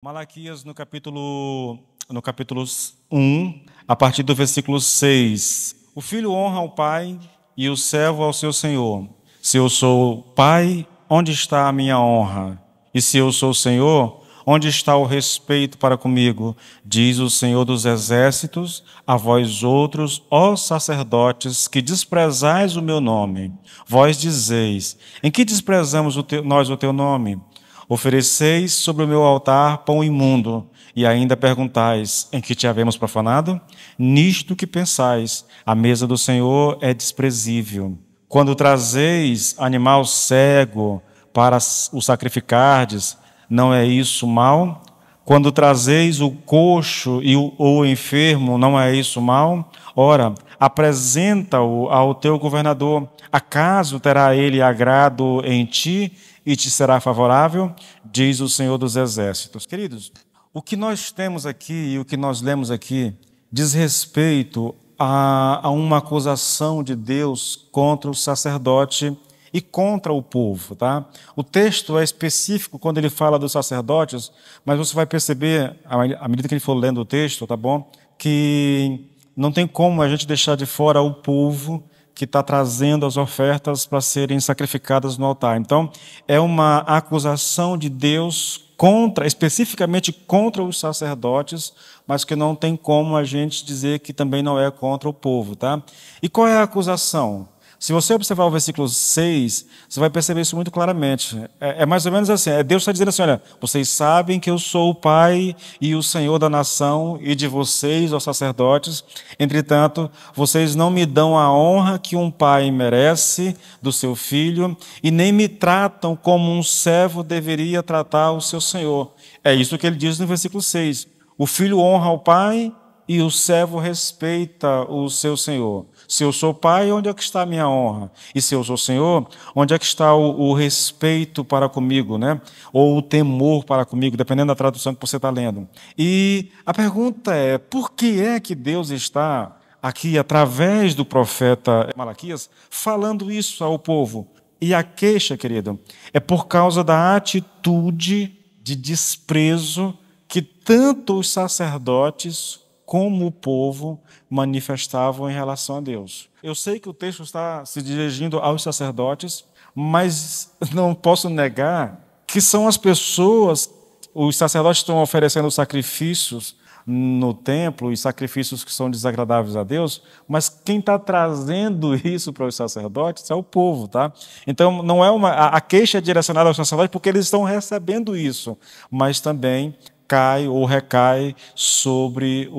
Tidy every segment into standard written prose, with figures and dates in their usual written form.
Malaquias, no capítulo 1, a partir do versículo 6. O filho honra o pai e o servo ao seu senhor. Se eu sou pai, onde está a minha honra? E se eu sou senhor, onde está o respeito para comigo? Diz o Senhor dos exércitos, a vós outros, ó sacerdotes, que desprezais o meu nome. Vós dizeis, em que desprezamos nós o teu nome? Ofereceis sobre o meu altar pão imundo, e ainda perguntais, em que te havemos profanado? Nisto que pensais, a mesa do Senhor é desprezível. Quando trazeis animal cego para o sacrificardes, não é isso mal? Quando trazeis o coxo ou o enfermo, não é isso mal? Ora, apresenta-o ao teu governador. Acaso terá ele agrado em ti e te será favorável? Diz o Senhor dos Exércitos. Queridos, o que nós temos aqui e o que nós lemos aqui diz respeito a uma acusação de Deus contra o sacerdote e contra o povo, tá? O texto é específico quando ele fala dos sacerdotes, mas você vai perceber, à medida que ele for lendo o texto, tá bom? Que não tem como a gente deixar de fora o povo que está trazendo as ofertas para serem sacrificadas no altar. Então, é uma acusação de Deus especificamente contra os sacerdotes, mas que não tem como a gente dizer que também não é contra o povo, tá? E qual é a acusação? Se você observar o versículo 6, você vai perceber isso muito claramente. É mais ou menos assim, Deus está dizendo assim, olha, vocês sabem que eu sou o Pai e o Senhor da nação e de vocês, os sacerdotes, entretanto, vocês não me dão a honra que um pai merece do seu filho e nem me tratam como um servo deveria tratar o seu Senhor. É isso que ele diz no versículo 6. O filho honra o pai e o servo respeita o seu senhor. Se eu sou pai, onde é que está a minha honra? E se eu sou senhor, onde é que está o respeito para comigo, né? Ou o temor para comigo, dependendo da tradução que você está lendo. E a pergunta é, por que é que Deus está aqui, através do profeta Malaquias, falando isso ao povo? E a queixa, querido, é por causa da atitude de desprezo que tanto os sacerdotes como o povo manifestavam em relação a Deus. Eu sei que o texto está se dirigindo aos sacerdotes, mas não posso negar que são as pessoas, os sacerdotes estão oferecendo sacrifícios no templo, e sacrifícios que são desagradáveis a Deus, mas quem está trazendo isso para os sacerdotes é o povo, tá? Então, não é a queixa é direcionada aos sacerdotes porque eles estão recebendo isso, mas também cai ou recai sobre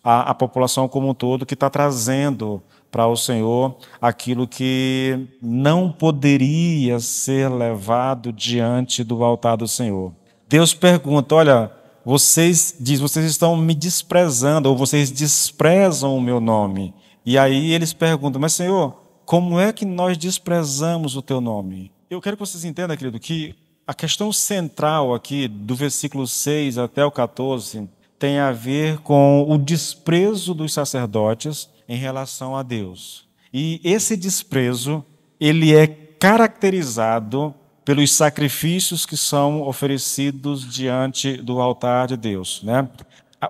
a população como um todo que está trazendo para o Senhor aquilo que não poderia ser levado diante do altar do Senhor. Deus pergunta, olha, vocês estão me desprezando, ou vocês desprezam o meu nome. E aí eles perguntam, mas Senhor, como é que nós desprezamos o teu nome? Eu quero que vocês entendam, querido, que a questão central aqui, do versículo 6 até o 14, tem a ver com o desprezo dos sacerdotes em relação a Deus. E esse desprezo, ele é caracterizado pelos sacrifícios que são oferecidos diante do altar de Deus, né?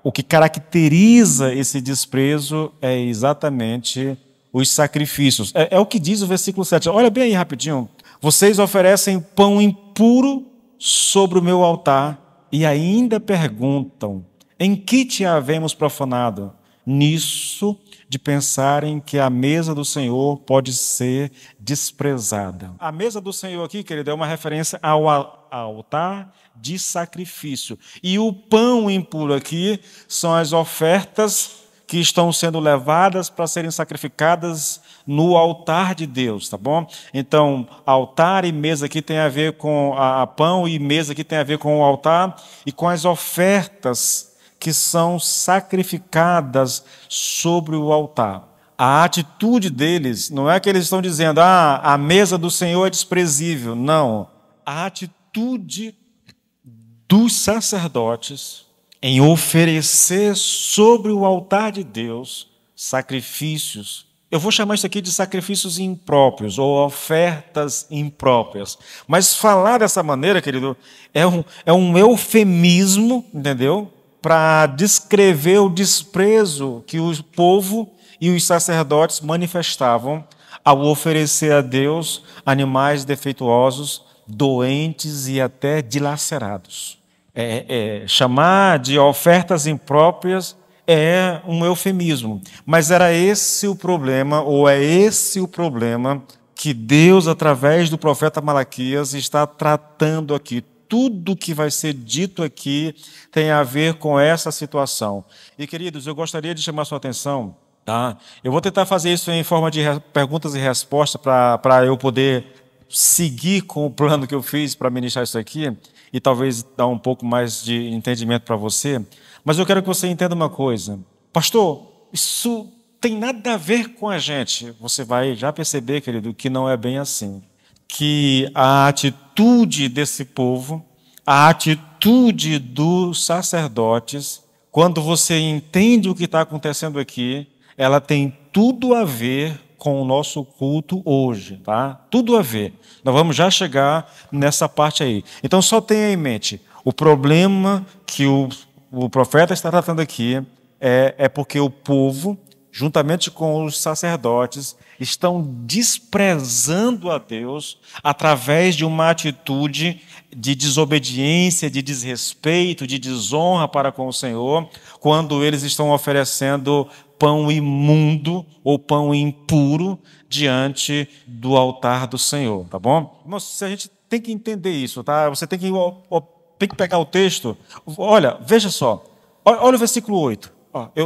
O que caracteriza esse desprezo é exatamente os sacrifícios. É o que diz o versículo 7. Olha bem aí rapidinho. Vocês oferecem pão impuro sobre o meu altar e ainda perguntam, em que te havemos profanado? Nisso de pensarem que a mesa do Senhor pode ser desprezada. A mesa do Senhor aqui, querido, é uma referência ao altar de sacrifício. E o pão impuro aqui são as ofertas que estão sendo levadas para serem sacrificadas no altar de Deus, tá bom? Então, altar e mesa aqui tem a ver com pão e mesa aqui tem a ver com o altar e com as ofertas que são sacrificadas sobre o altar. A atitude deles não é que eles estão dizendo, a mesa do Senhor é desprezível. Não. A atitude dos sacerdotes em oferecer sobre o altar de Deus sacrifícios Eu vou chamar isso aqui de sacrifícios impróprios ou ofertas impróprias. Mas falar dessa maneira, querido, é um eufemismo, entendeu? Para descrever o desprezo que o povo e os sacerdotes manifestavam ao oferecer a Deus animais defeituosos, doentes e até dilacerados. Chamar de ofertas impróprias é um eufemismo, mas era esse o problema, ou é esse o problema que Deus, através do profeta Malaquias, está tratando aqui. Tudo que vai ser dito aqui tem a ver com essa situação. E, queridos, eu gostaria de chamar sua atenção, tá? Eu vou tentar fazer isso em forma de perguntas e respostas para eu poder seguir com o plano que eu fiz para ministrar isso aqui e talvez dar um pouco mais de entendimento para você. Mas eu quero que você entenda uma coisa. Pastor, isso tem nada a ver com a gente. Você vai já perceber, querido, que não é bem assim. Que a atitude desse povo, a atitude dos sacerdotes, quando você entende o que está acontecendo aqui, ela tem tudo a ver com o nosso culto hoje, tá? Tudo a ver. Nós vamos já chegar nessa parte aí. Então só tenha em mente, o problema que o profeta está tratando aqui é porque o povo, juntamente com os sacerdotes, estão desprezando a Deus através de uma atitude de desobediência, de desrespeito, de desonra para com o Senhor, quando eles estão oferecendo pão imundo ou pão impuro diante do altar do Senhor, tá bom? Irmãos, a gente tem que entender isso, tá? Você tem que pegar o texto. Olha, veja só. Olha o versículo 8.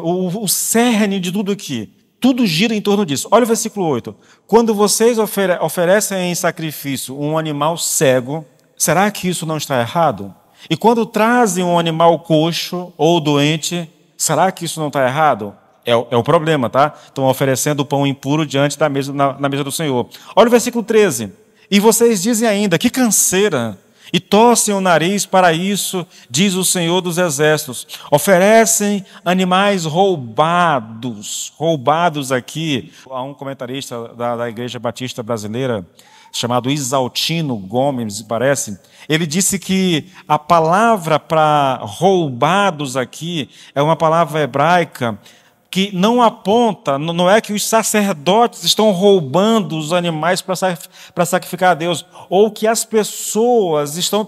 O cerne de tudo aqui. Tudo gira em torno disso. Olha o versículo 8. Quando vocês oferecem em sacrifício um animal cego, será que isso não está errado? E quando trazem um animal coxo ou doente, será que isso não está errado? É o problema, tá? Estão oferecendo o pão impuro diante da mesa, na mesa do Senhor. Olha o versículo 13. E vocês dizem ainda, que canseira, e torcem o nariz para isso, diz o Senhor dos Exércitos. Oferecem animais roubados. Roubados aqui. Há um comentarista da Igreja Batista Brasileira, chamado Isaltino Gomes, parece. Ele disse que a palavra para roubados aqui é uma palavra hebraica que não aponta, não é que os sacerdotes estão roubando os animais para sacrificar a Deus, ou que as pessoas estão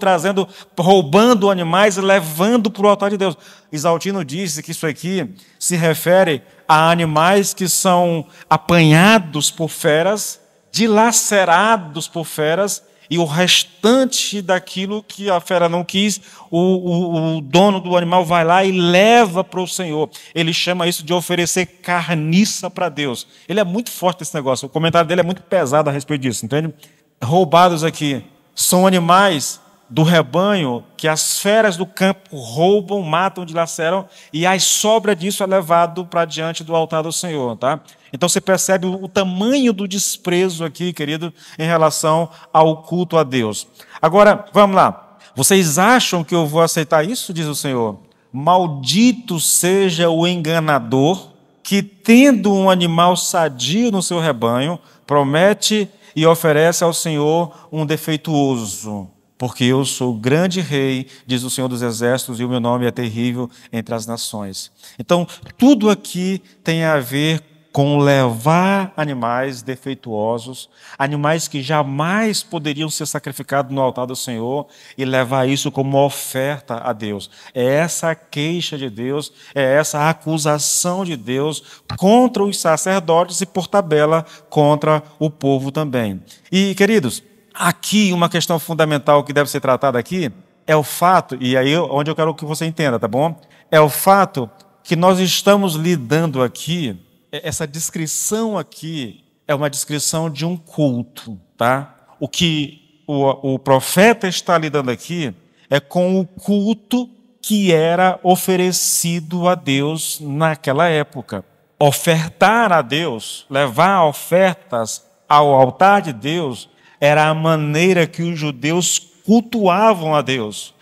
roubando animais e levando para o altar de Deus. Isaltino disse que isso aqui se refere a animais que são apanhados por feras, dilacerados por feras, e o restante daquilo que a fera não quis, o dono do animal vai lá e leva para o Senhor. Ele chama isso de oferecer carniça para Deus. Ele é muito forte esse negócio. O comentário dele é muito pesado a respeito disso, entende? Roubados aqui são animais do rebanho que as feras do campo roubam, matam, dilaceram, e a sobra disso é levado para diante do altar do Senhor, tá? Então você percebe o tamanho do desprezo aqui, querido, em relação ao culto a Deus. Agora, vamos lá. Vocês acham que eu vou aceitar isso, diz o Senhor? Maldito seja o enganador que, tendo um animal sadio no seu rebanho, promete e oferece ao Senhor um defeituoso. Porque eu sou o grande rei, diz o Senhor dos Exércitos, e o meu nome é terrível entre as nações. Então, tudo aqui tem a ver com levar animais defeituosos, animais que jamais poderiam ser sacrificados no altar do Senhor, e levar isso como oferta a Deus. É essa a queixa de Deus, é essa a acusação de Deus contra os sacerdotes e, por tabela, contra o povo também. E, queridos, aqui uma questão fundamental que deve ser tratada aqui é o fato, e aí onde eu quero que você entenda, tá bom? É o fato que nós estamos lidando aqui, essa descrição aqui é uma descrição de um culto, tá? O que o profeta está lidando aqui é com o culto que era oferecido a Deus naquela época. Ofertar a Deus, levar ofertas ao altar de Deus, era a maneira que os judeus cultuavam a Deus.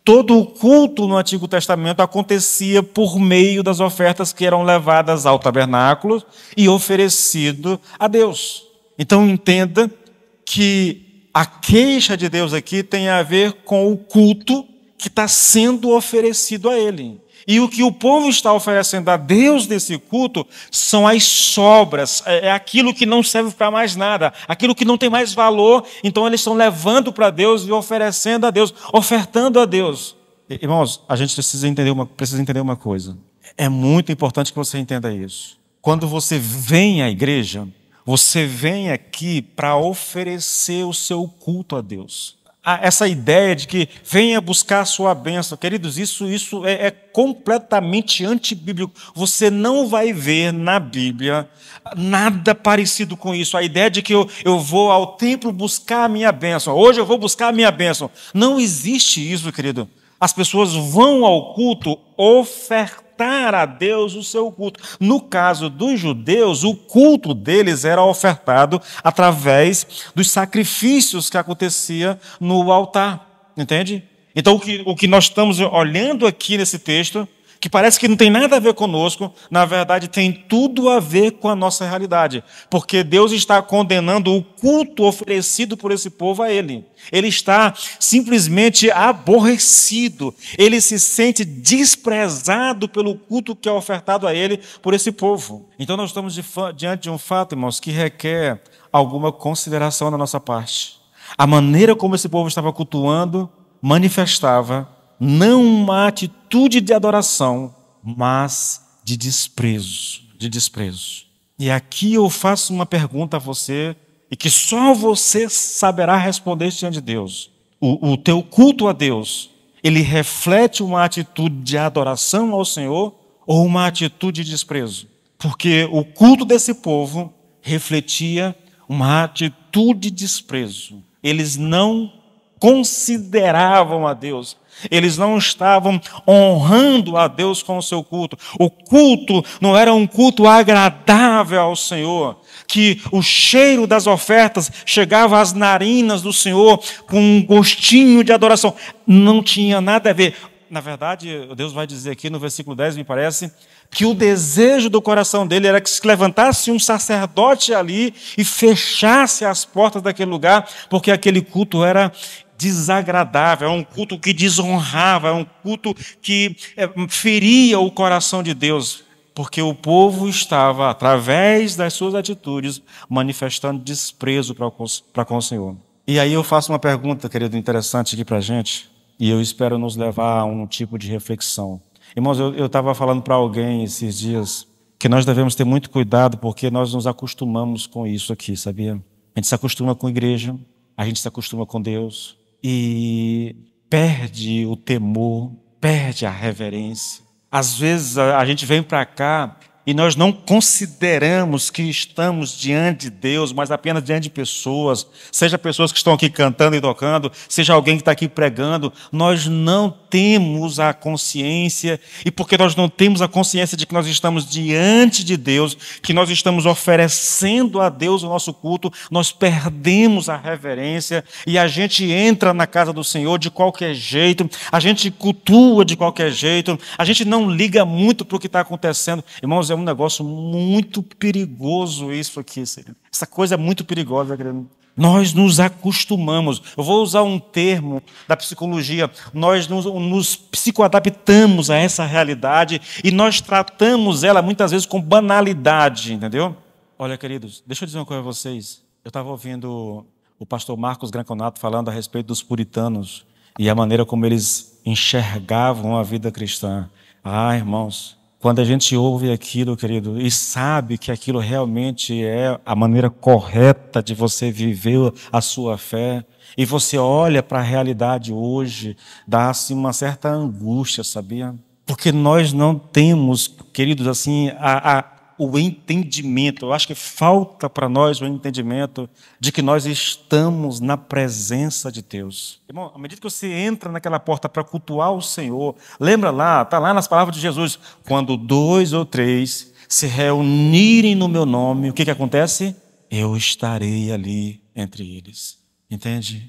Todo o culto no Antigo Testamento acontecia por meio das ofertas que eram levadas ao tabernáculo e oferecido a Deus. Então entenda que a queixa de Deus aqui tem a ver com o culto que está sendo oferecido a Ele. E o que o povo está oferecendo a Deus desse culto são as sobras, é aquilo que não serve para mais nada, aquilo que não tem mais valor. Então eles estão levando para Deus e oferecendo a Deus, ofertando a Deus. Irmãos, a gente precisa entender uma coisa. É muito importante que você entenda isso. Quando você vem à igreja, você vem aqui para oferecer o seu culto a Deus. Essa ideia de que venha buscar a sua bênção, queridos, isso é completamente antibíblico. Você não vai ver na Bíblia nada parecido com isso. A ideia de que eu vou ao templo buscar a minha bênção, hoje eu vou buscar a minha bênção. Não existe isso, querido. As pessoas vão ao culto ofertar a Deus o seu culto. No caso dos judeus, o culto deles era ofertado através dos sacrifícios que acontecia no altar. Entende? Então, o que nós estamos olhando aqui nesse texto, que parece que não tem nada a ver conosco, na verdade tem tudo a ver com a nossa realidade. Porque Deus está condenando o culto oferecido por esse povo a Ele. Ele está simplesmente aborrecido. Ele se sente desprezado pelo culto que é ofertado a Ele por esse povo. Então nós estamos diante de um fato, irmãos, que requer alguma consideração da nossa parte. A maneira como esse povo estava cultuando manifestava não uma atitude de adoração, mas de desprezo, E aqui eu faço uma pergunta a você, e que só você saberá responder diante de Deus. O teu culto a Deus, ele reflete uma atitude de adoração ao Senhor ou uma atitude de desprezo? Porque o culto desse povo refletia uma atitude de desprezo. Eles não consideravam a Deus. Eles não estavam honrando a Deus com o seu culto. O culto não era um culto agradável ao Senhor, que o cheiro das ofertas chegava às narinas do Senhor com um gostinho de adoração. Não tinha nada a ver. Na verdade, Deus vai dizer aqui no versículo 10, me parece, que o desejo do coração dele era que se levantasse um sacerdote ali e fechasse as portas daquele lugar, porque aquele culto era desagradável, é um culto que desonrava, é um culto que feria o coração de Deus, porque o povo estava, através das suas atitudes, manifestando desprezo para com o Senhor. E aí eu faço uma pergunta, querido, interessante aqui para a gente, e eu espero nos levar a um tipo de reflexão. Irmãos, eu estava falando para alguém esses dias que nós devemos ter muito cuidado, porque nós nos acostumamos com isso aqui, sabia? A gente se acostuma com a igreja, a gente se acostuma com Deus, e perde o temor, perde a reverência. Às vezes a gente vem para cá e nós não consideramos que estamos diante de Deus, mas apenas diante de pessoas, seja pessoas que estão aqui cantando e tocando, seja alguém que está aqui pregando. Nós não temos a consciência, e porque nós não temos a consciência de que nós estamos diante de Deus, que nós estamos oferecendo a Deus o nosso culto, nós perdemos a reverência e a gente entra na casa do Senhor de qualquer jeito, a gente cultua de qualquer jeito, a gente não liga muito para o que está acontecendo. Irmãos, é um negócio muito perigoso isso aqui. Essa coisa é muito perigosa, querido. Nós nos acostumamos. Eu vou usar um termo da psicologia. Nós nos psicoadaptamos a essa realidade e nós tratamos ela muitas vezes com banalidade, entendeu? Olha, queridos, deixa eu dizer uma coisa a vocês. Eu estava ouvindo o pastor Marcos Granconato falando a respeito dos puritanos e a maneira como eles enxergavam a vida cristã. Irmãos, quando a gente ouve aquilo, querido, e sabe que aquilo realmente é a maneira correta de você viver a sua fé, e você olha para a realidade hoje, dá-se uma certa angústia, sabia? Porque nós não temos, queridos, assim, o entendimento. Eu acho que falta para nós o entendimento de que nós estamos na presença de Deus. Irmão, à medida que você entra naquela porta para cultuar o Senhor, lembra lá, está lá nas palavras de Jesus, quando 2 ou 3 se reunirem no meu nome, o que acontece? Eu estarei ali entre eles. Entende?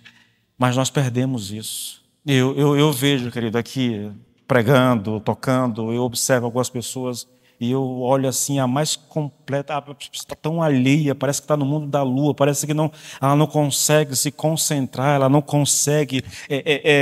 Mas nós perdemos isso. Eu vejo, querido, aqui pregando, tocando, eu observo algumas pessoas e eu olho assim, a mais completa, a pessoa está tão alheia, parece que está no mundo da lua, parece que não, ela não consegue se concentrar, ela não consegue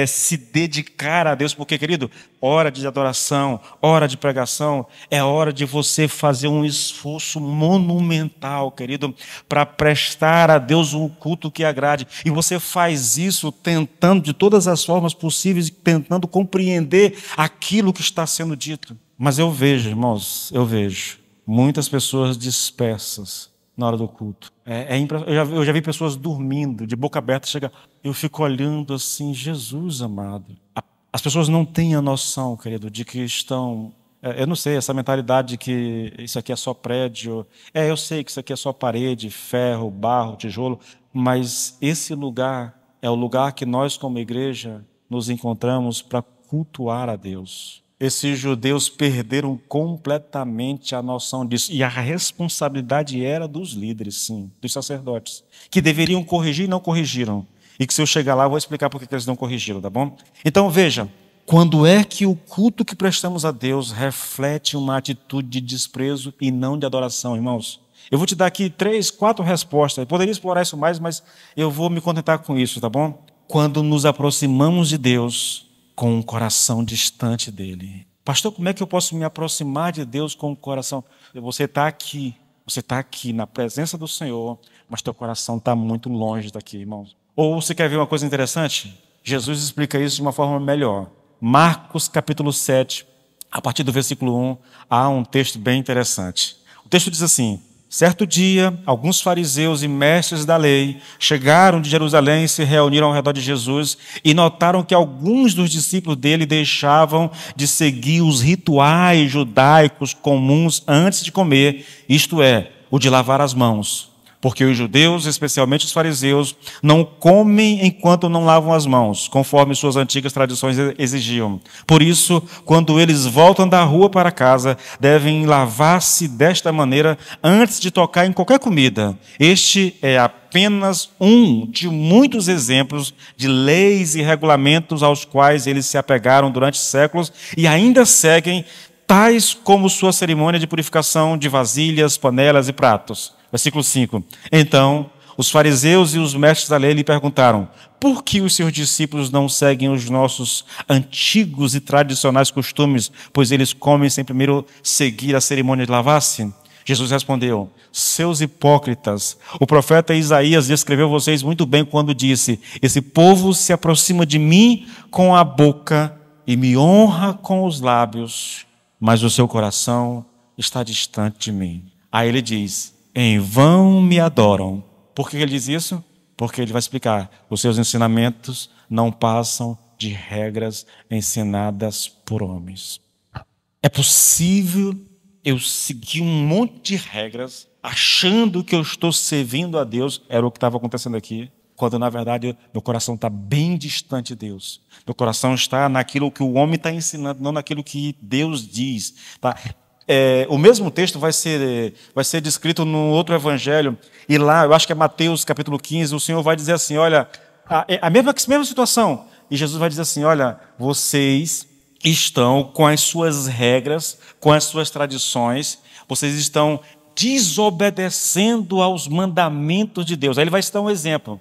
se dedicar a Deus, porque, querido, hora de adoração, hora de pregação, é hora de você fazer um esforço monumental, querido, para prestar a Deus um culto que agrade. E você faz isso tentando de todas as formas possíveis, tentando compreender aquilo que está sendo dito. Mas eu vejo, irmãos, eu vejo muitas pessoas dispersas na hora do culto. Eu já vi pessoas dormindo, de boca aberta, eu fico olhando assim, Jesus amado. As pessoas não têm a noção, querido, de que estão... Eu não sei, essa mentalidade de que isso aqui é só prédio. Eu sei que isso aqui é só parede, ferro, barro, tijolo, mas esse lugar é o lugar que nós, como igreja, nos encontramos para cultuar a Deus. Esses judeus perderam completamente a noção disso. E a responsabilidade era dos líderes, sim, dos sacerdotes, que deveriam corrigir e não corrigiram. E que se eu chegar lá, eu vou explicar por que eles não corrigiram, tá bom? Então, veja, quando é que o culto que prestamos a Deus reflete uma atitude de desprezo e não de adoração, irmãos? Eu vou te dar aqui 3, 4 respostas. Eu poderia explorar isso mais, mas eu vou me contentar com isso, tá bom? Quando nos aproximamos de Deus com um coração distante dele. Pastor, como é que eu posso me aproximar de Deus com o coração? Você está aqui na presença do Senhor, mas teu coração está muito longe daqui, irmãos. Ou você quer ver uma coisa interessante? Jesus explica isso de uma forma melhor. Marcos capítulo 7, a partir do versículo 1, há um texto bem interessante. O texto diz assim: certo dia, alguns fariseus e mestres da lei chegaram de Jerusalém e se reuniram ao redor de Jesus e notaram que alguns dos discípulos dele deixavam de seguir os rituais judaicos comuns antes de comer, isto é, o de lavar as mãos. Porque os judeus, especialmente os fariseus, não comem enquanto não lavam as mãos, conforme suas antigas tradições exigiam. Por isso, quando eles voltam da rua para casa, devem lavar-se desta maneira antes de tocar em qualquer comida. Este é apenas um de muitos exemplos de leis e regulamentos aos quais eles se apegaram durante séculos e ainda seguem, tais como sua cerimônia de purificação de vasilhas, panelas e pratos. Versículo 5. Então, os fariseus e os mestres da lei lhe perguntaram: por que os seus discípulos não seguem os nossos antigos e tradicionais costumes, pois eles comem sem primeiro seguir a cerimônia de lavar-se? Jesus respondeu: seus hipócritas, o profeta Isaías descreveu vocês muito bem quando disse: esse povo se aproxima de mim com a boca e me honra com os lábios, mas o seu coração está distante de mim. Aí ele diz: em vão me adoram. Por que ele diz isso? Porque ele vai explicar: os seus ensinamentos não passam de regras ensinadas por homens. É possível eu seguir um monte de regras, achando que eu estou servindo a Deus, era o que estava acontecendo aqui, quando na verdade meu coração está bem distante de Deus. Meu coração está naquilo que o homem está ensinando, não naquilo que Deus diz. Tá? O mesmo texto vai ser descrito no outro evangelho, e lá, eu acho que é Mateus capítulo 15, o Senhor vai dizer assim: olha, a mesma situação, e Jesus vai dizer assim: olha, vocês estão com as suas regras, com as suas tradições, vocês estão desobedecendo aos mandamentos de Deus. Aí ele vai citar um exemplo.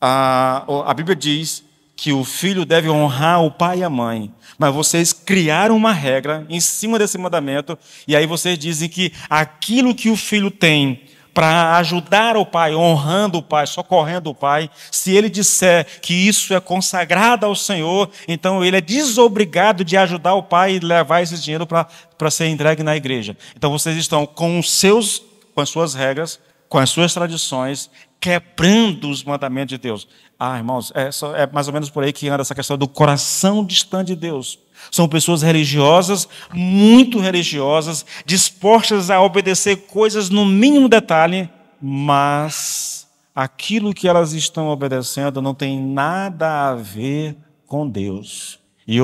A Bíblia diz que o filho deve honrar o pai e a mãe, mas vocês criaram uma regra em cima desse mandamento, e aí vocês dizem que aquilo que o filho tem para ajudar o pai, honrando o pai, socorrendo o pai, se ele disser que isso é consagrado ao Senhor, então ele é desobrigado de ajudar o pai e levar esse dinheiro para ser entregue na igreja. Então vocês estão com as suas regras, com as suas tradições, quebrando os mandamentos de Deus. Irmãos, é mais ou menos por aí que anda essa questão do coração distante de Deus. São pessoas religiosas, muito religiosas, dispostas a obedecer coisas no mínimo detalhe, mas aquilo que elas estão obedecendo não tem nada a ver com Deus. E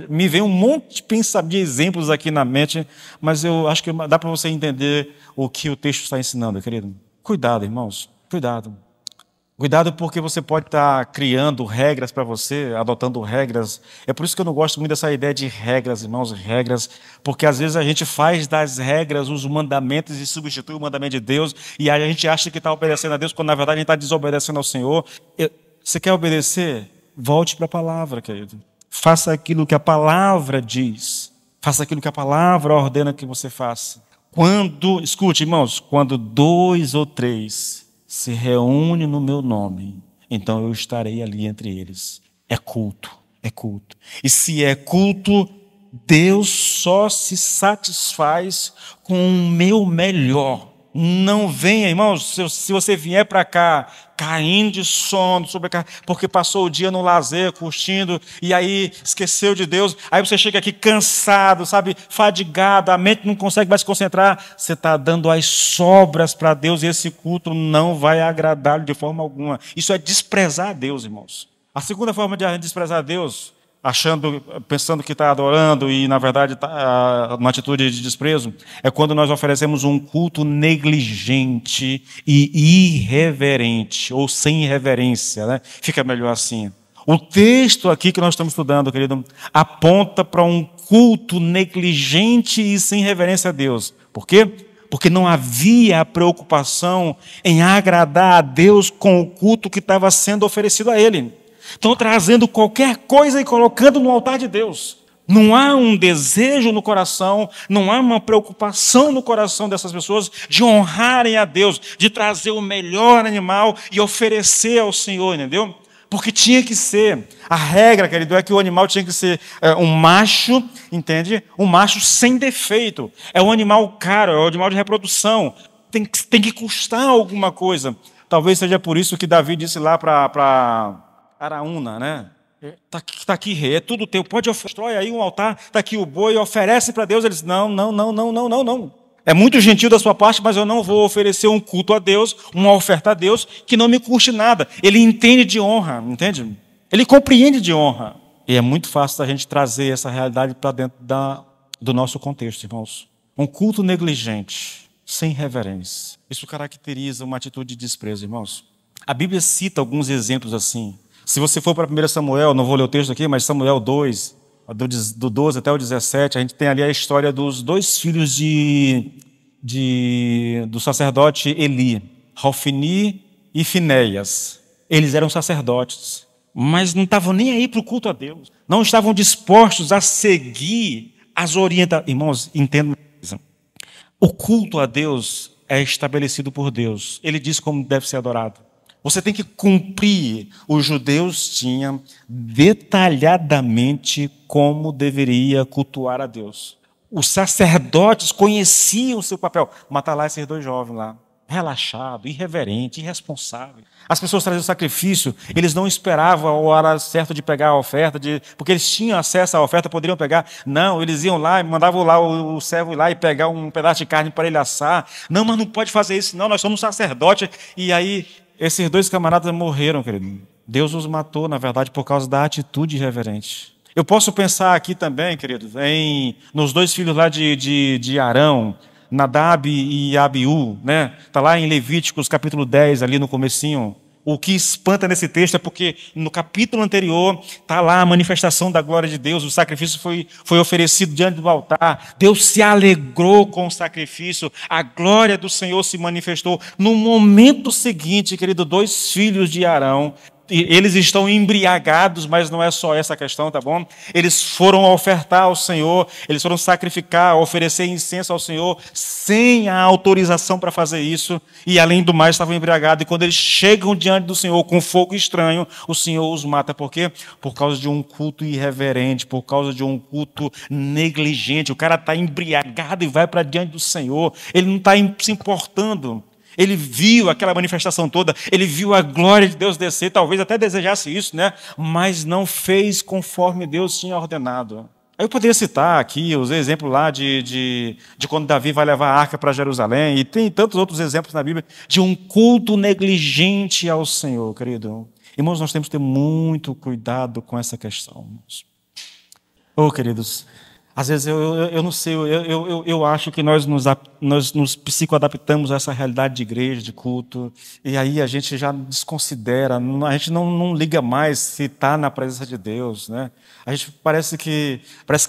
me vem um monte de exemplos aqui na mente, mas eu acho que dá para você entender o que o texto está ensinando, querido. Cuidado, irmãos, cuidado. Cuidado porque você pode estar criando regras para você, adotando regras. É por isso que eu não gosto muito dessa ideia de regras, irmãos, regras, porque às vezes a gente faz das regras os mandamentos e substitui o mandamento de Deus, e aí a gente acha que está obedecendo a Deus, quando na verdade a gente está desobedecendo ao Senhor. Você quer obedecer? Volte para a palavra, querido. Faça aquilo que a palavra diz. Faça aquilo que a palavra ordena que você faça. Escute, irmãos, quando 2 ou 3 se reúnem no meu nome, então eu estarei ali entre eles. É culto, é culto. E se é culto, Deus só se satisfaz com o meu melhor. Não venha, irmãos, se você vier para cá caindo de sono, porque passou o dia no lazer, curtindo, e aí esqueceu de Deus, aí você chega aqui cansado, sabe, fadigado, a mente não consegue mais se concentrar, você está dando as sobras para Deus e esse culto não vai agradá-lo de forma alguma. Isso é desprezar a Deus, irmãos. A segunda forma de desprezar a Deus, pensando que está adorando e, na verdade, está numa atitude de desprezo, é quando nós oferecemos um culto negligente e irreverente, ou sem reverência, né? Fica melhor assim. O texto aqui que nós estamos estudando, querido, aponta para um culto negligente e sem reverência a Deus. Por quê? Porque não havia a preocupação em agradar a Deus com o culto que estava sendo oferecido a Ele. Estão trazendo qualquer coisa e colocando no altar de Deus. Não há um desejo no coração, não há uma preocupação no coração dessas pessoas de honrarem a Deus, de trazer o melhor animal e oferecer ao Senhor, entendeu? Porque tinha que ser, a regra, querido, é que o animal tinha que ser um macho, entende? Um macho sem defeito. É um animal caro, é um animal de reprodução. Tem que custar alguma coisa. Talvez seja por isso que Davi disse lá para Araúna, né? Está aqui, rei, é tudo teu, pode constrói aí um altar, está aqui o boi, oferece para Deus. Eles, não. É muito gentil da sua parte, mas eu não vou oferecer um culto a Deus, uma oferta a Deus, que não me custe nada. Ele entende de honra, entende? Ele compreende de honra. E é muito fácil a gente trazer essa realidade para dentro do nosso contexto, irmãos. Um culto negligente, sem reverência. Isso caracteriza uma atitude de desprezo, irmãos. A Bíblia cita alguns exemplos assim. Se você for para 1 Samuel, não vou ler o texto aqui, mas Samuel 2, do 12 até o 17, a gente tem ali a história dos 2 filhos do sacerdote Eli, Hofni e Finéias. Eles eram sacerdotes, mas não estavam nem aí para o culto a Deus. Não estavam dispostos a seguir as orientações. Irmãos, entendam uma coisa. O culto a Deus é estabelecido por Deus. Ele diz como deve ser adorado. Você tem que cumprir. Os judeus tinham detalhadamente como deveria cultuar a Deus. Os sacerdotes conheciam o seu papel. Matar lá esses 2 jovens lá. Relaxado, irreverente, irresponsável. As pessoas traziam sacrifício, eles não esperavam a hora certa de pegar a oferta, porque eles tinham acesso à oferta, poderiam pegar. Não, eles iam lá e mandavam lá o servo ir lá e pegar um pedaço de carne para ele assar. Não, mas não pode fazer isso, não, nós somos sacerdotes. E aí, esses 2 camaradas morreram, querido. Deus os matou, na verdade, por causa da atitude irreverente. Eu posso pensar aqui também, queridos, nos 2 filhos lá de Arão, Nadab e Abiú, né? Está lá em Levíticos capítulo 10, ali no comecinho. O que espanta nesse texto é porque no capítulo anterior está lá a manifestação da glória de Deus, o sacrifício foi oferecido diante do altar, Deus se alegrou com o sacrifício, a glória do Senhor se manifestou. No momento seguinte, querido, 2 filhos de Arão, eles estão embriagados, mas não é só essa questão, tá bom? Eles foram ofertar ao Senhor, eles foram sacrificar, oferecer incenso ao Senhor, sem a autorização para fazer isso, e além do mais estavam embriagados, e quando eles chegam diante do Senhor com fogo estranho, o Senhor os mata. Por quê? Por causa de um culto irreverente, por causa de um culto negligente. O cara está embriagado e vai para diante do Senhor, ele não está se importando. Ele viu aquela manifestação toda, ele viu a glória de Deus descer, talvez até desejasse isso, né? Mas não fez conforme Deus tinha ordenado. Eu poderia citar aqui os exemplos lá de quando Davi vai levar a arca para Jerusalém, e tem tantos outros exemplos na Bíblia de um culto negligente ao Senhor, querido. Irmãos, nós temos que ter muito cuidado com essa questão. Oh, queridos, Às vezes eu não sei, eu acho que nós nos psicoadaptamos a essa realidade de igreja, de culto, e aí a gente já desconsidera, a gente não liga mais se está na presença de Deus, né? A gente parece que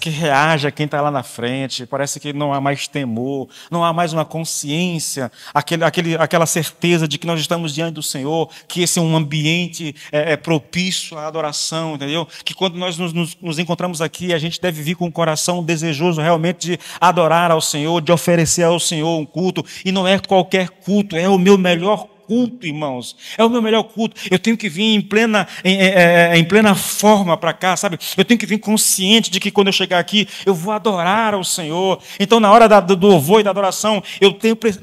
reage a quem está lá na frente, parece que não há mais temor, não há mais uma consciência, aquela certeza de que nós estamos diante do Senhor, que esse é um ambiente propício à adoração, entendeu? Que quando nós nos encontramos aqui, a gente deve vir com o coração desejoso realmente de adorar ao Senhor, de oferecer ao Senhor um culto, e não é qualquer culto, é o meu melhor culto, irmãos, é o meu melhor culto. Eu tenho que vir em plena forma para cá, sabe? Eu tenho que vir consciente de que quando eu chegar aqui, eu vou adorar ao Senhor. Então, na hora do louvor e da adoração,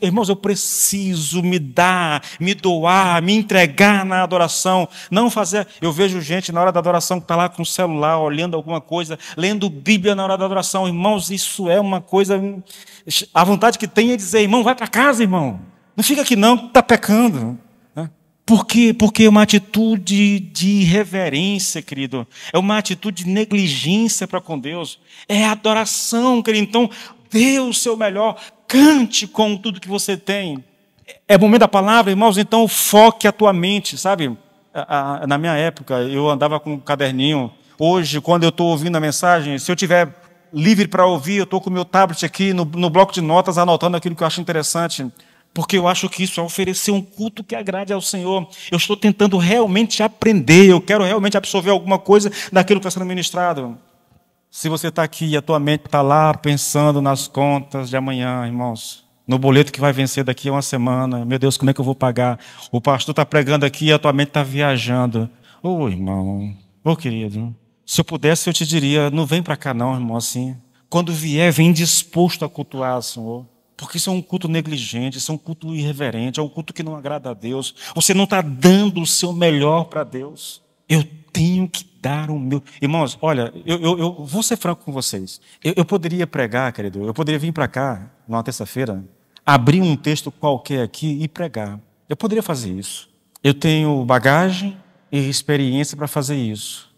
irmãos, eu preciso me doar, me entregar na adoração. Não fazer. Eu vejo gente na hora da adoração que está lá com o celular, olhando alguma coisa, lendo Bíblia na hora da adoração. Irmãos, isso é uma coisa. A vontade que tem é dizer, irmão, vai para casa, irmão. Não fica aqui não, está pecando. Por quê? Porque é uma atitude de irreverência, querido. É uma atitude de negligência para com Deus. É adoração, querido. Então, dê o seu melhor. Cante com tudo que você tem. É momento da palavra, irmãos, então foque a tua mente, sabe? Na minha época, eu andava com um caderninho. Hoje, quando eu estou ouvindo a mensagem, se eu tiver livre para ouvir, eu estou com o meu tablet aqui no bloco de notas, anotando aquilo que eu acho interessante. Porque eu acho que isso é oferecer um culto que agrade ao Senhor. Eu estou tentando realmente aprender, eu quero realmente absorver alguma coisa daquilo que está sendo ministrado. Se você está aqui e a tua mente está lá pensando nas contas de amanhã, irmãos, no boleto que vai vencer daqui a uma semana, meu Deus, como é que eu vou pagar? O pastor está pregando aqui e a tua mente está viajando. Ô irmão, ô querido, se eu pudesse eu te diria, não vem para cá não, irmão, assim. Quando vier, vem disposto a cultuar o Senhor. Porque isso é um culto negligente, isso é um culto irreverente, é um culto que não agrada a Deus. Você não está dando o seu melhor para Deus. Eu tenho que dar o meu. Irmãos, olha, eu vou ser franco com vocês. Eu poderia pregar, querido, eu poderia vir para cá, numa terça-feira, abrir um texto qualquer aqui e pregar. Eu poderia fazer isso. Eu tenho bagagem e experiência para fazer isso.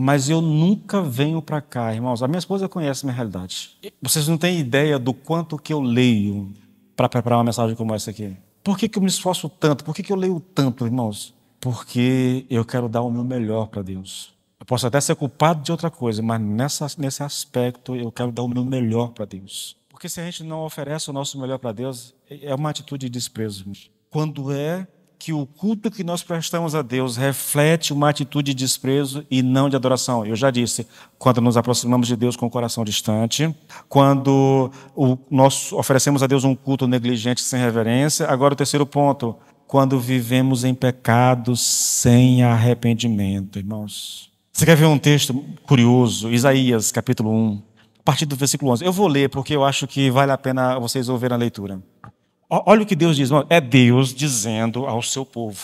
Mas eu nunca venho para cá, irmãos. A minha esposa conhece a minha realidade. Vocês não têm ideia do quanto que eu leio para preparar uma mensagem como essa aqui. Por que eu me esforço tanto? Por que eu leio tanto, irmãos? Porque eu quero dar o meu melhor para Deus. Eu posso até ser culpado de outra coisa, mas nesse aspecto eu quero dar o meu melhor para Deus. Porque se a gente não oferece o nosso melhor para Deus, é uma atitude de desprezo. Quando é que o culto que nós prestamos a Deus reflete uma atitude de desprezo e não de adoração. Eu já disse, quando nos aproximamos de Deus com o coração distante, quando nós oferecemos a Deus um culto negligente sem reverência. Agora o terceiro ponto, quando vivemos em pecado sem arrependimento, irmãos. Você quer ver um texto curioso? Isaías, capítulo 1, a partir do versículo 11. Eu vou ler porque eu acho que vale a pena vocês ouvirem a leitura. Olha o que Deus diz, é Deus dizendo ao seu povo,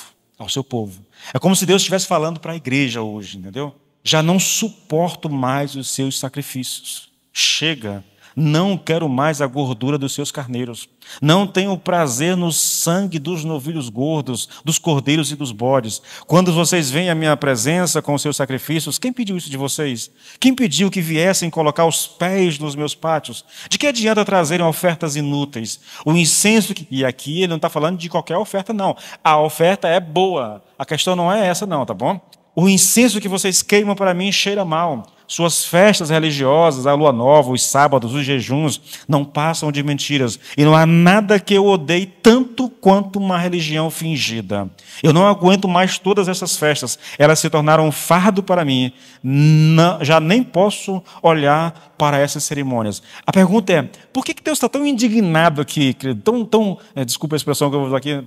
É como se Deus estivesse falando para a igreja hoje, entendeu? Já não suporto mais os seus sacrifícios. Chega, não quero mais a gordura dos seus carneiros. Não tenho prazer no sangue dos novilhos gordos, dos cordeiros e dos bodes. Quando vocês vêm à minha presença com os seus sacrifícios, quem pediu isso de vocês? Quem pediu que viessem colocar os pés nos meus pátios? De que adianta trazerem ofertas inúteis? O incenso e aqui ele não está falando de qualquer oferta, não. A oferta é boa. A questão não é essa, não, tá bom? O incenso que vocês queimam para mim cheira mal. Suas festas religiosas, a lua nova, os sábados, os jejuns, não passam de mentiras. E não há nada que eu odeie tanto quanto uma religião fingida. Eu não aguento mais todas essas festas. Elas se tornaram um fardo para mim. Já nem posso olhar para essas cerimônias. A pergunta é, por que Deus está tão indignado aqui? Desculpa a expressão que eu vou usar aqui,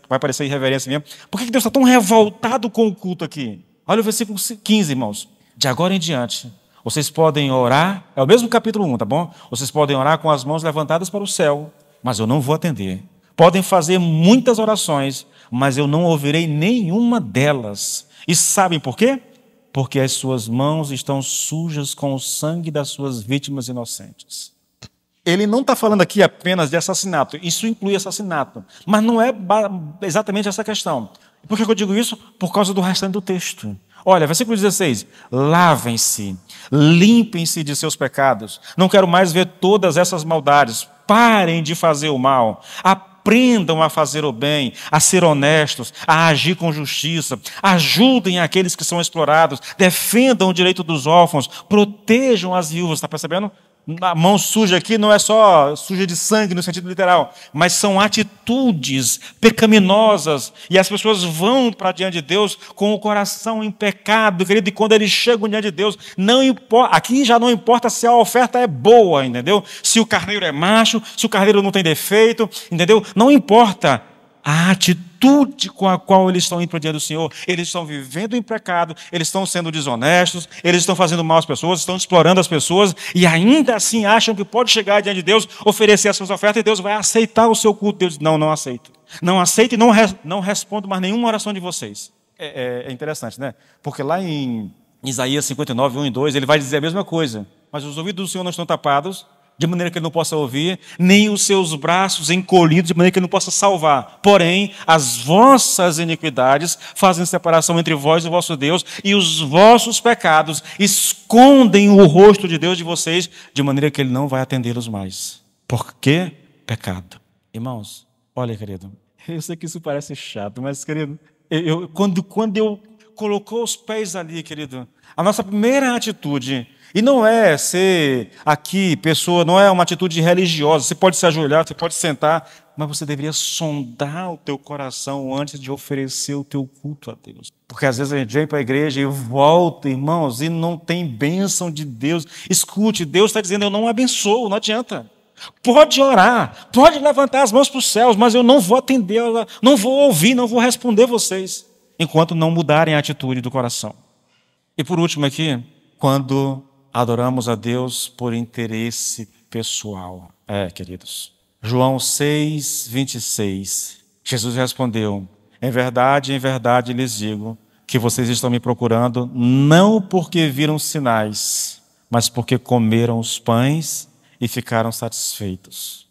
vai parecer irreverência mesmo. Por que Deus está tão revoltado com o culto aqui? Olha o versículo 15, irmãos. De agora em diante, vocês podem orar, é o mesmo capítulo 1, tá bom? Vocês podem orar com as mãos levantadas para o céu, mas eu não vou atender. Podem fazer muitas orações, mas eu não ouvirei nenhuma delas. E sabem por quê? Porque as suas mãos estão sujas com o sangue das suas vítimas inocentes. Ele não está falando aqui apenas de assassinato, isso inclui assassinato, mas não é exatamente essa questão. Por que eu digo isso? Por causa do restante do texto. Olha, versículo 16: lavem-se, limpem-se de seus pecados. Não quero mais ver todas essas maldades. Parem de fazer o mal. Aprendam a fazer o bem, a ser honestos, a agir com justiça. Ajudem aqueles que são explorados. Defendam o direito dos órfãos. Protejam as viúvas. Está percebendo? A mão suja aqui não é só suja de sangue no sentido literal, mas são atitudes pecaminosas. E as pessoas vão para diante de Deus com o coração em pecado, querido. E quando eles chegam diante de Deus, não importa, aqui já não importa se a oferta é boa, entendeu? Se o carneiro é macho, se o carneiro não tem defeito, entendeu? Não importa a atitude com a qual eles estão indo para diante do Senhor. Eles estão vivendo em pecado, eles estão sendo desonestos, eles estão fazendo mal às pessoas, estão explorando as pessoas e ainda assim acham que pode chegar diante de Deus, oferecer as suas ofertas e Deus vai aceitar o seu culto. Deus diz: não, não aceito. Não aceito e não respondo mais nenhuma oração de vocês. É interessante, né? Porque lá em Isaías 59, 1 e 2, ele vai dizer a mesma coisa. Mas os ouvidos do Senhor não estão tapados, de maneira que ele não possa ouvir, nem os seus braços encolhidos, de maneira que ele não possa salvar. Porém, as vossas iniquidades fazem separação entre vós e o vosso Deus, e os vossos pecados escondem o rosto de Deus de vocês, de maneira que ele não vai atendê-los mais. Por quê? Pecado. Irmãos, olha, querido, eu sei que isso parece chato, mas, querido, quando eu colocou os pés ali, querido, a nossa primeira atitude, e não é ser aqui pessoa, não é uma atitude religiosa, você pode se ajoelhar, você pode sentar, mas você deveria sondar o teu coração antes de oferecer o teu culto a Deus. Porque às vezes a gente vem para a igreja e volta, irmãos, e não tem bênção de Deus. Escute, Deus está dizendo: eu não abençoo, não adianta. Pode orar, pode levantar as mãos para os céus, mas eu não vou atender, não vou ouvir, não vou responder vocês, enquanto não mudarem a atitude do coração. E por último aqui, quando adoramos a Deus por interesse pessoal. Queridos. João 6, 26. Jesus respondeu: em verdade, lhes digo, que vocês estão me procurando, não porque viram sinais, mas porque comeram os pães e ficaram satisfeitos.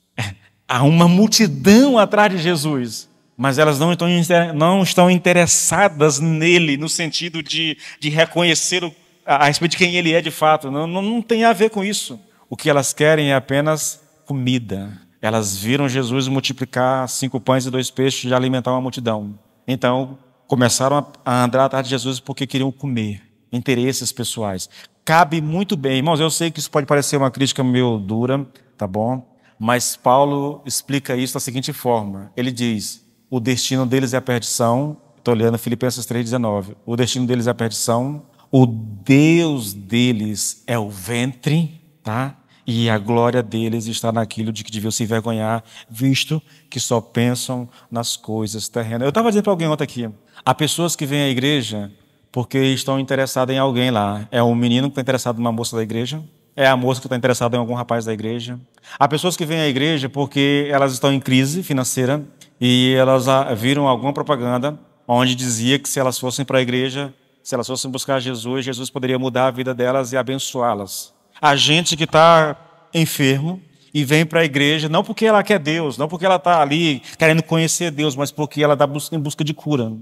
Há uma multidão atrás de Jesus, mas elas não estão interessadas nele, no sentido de reconhecer a respeito de quem ele é de fato. Não tem a ver com isso. O que elas querem é apenas comida. Elas viram Jesus multiplicar 5 pães e 2 peixes e alimentar uma multidão. Então, começaram a andar atrás de Jesus porque queriam comer. Interesses pessoais. Cabe muito bem. Irmãos, eu sei que isso pode parecer uma crítica meio dura, tá bom? Mas Paulo explica isso da seguinte forma. Ele diz: o destino deles é a perdição. Estou lendo Filipenses 3,19. O destino deles é a perdição. O Deus deles é o ventre, tá? E a glória deles está naquilo de que deviam se envergonhar, visto que só pensam nas coisas terrenas. Eu estava dizendo para alguém ontem aqui, há pessoas que vêm à igreja porque estão interessadas em alguém lá. É um menino que está interessado numa moça da igreja, é a moça que está interessada em algum rapaz da igreja. Há pessoas que vêm à igreja porque elas estão em crise financeira e elas viram alguma propaganda onde dizia que se elas fossem para a igreja, se elas fossem buscar Jesus, Jesus poderia mudar a vida delas e abençoá-las. A gente que está enfermo e vem para a igreja, não porque ela quer Deus, não porque ela está ali querendo conhecer Deus, mas porque ela está em busca de cura.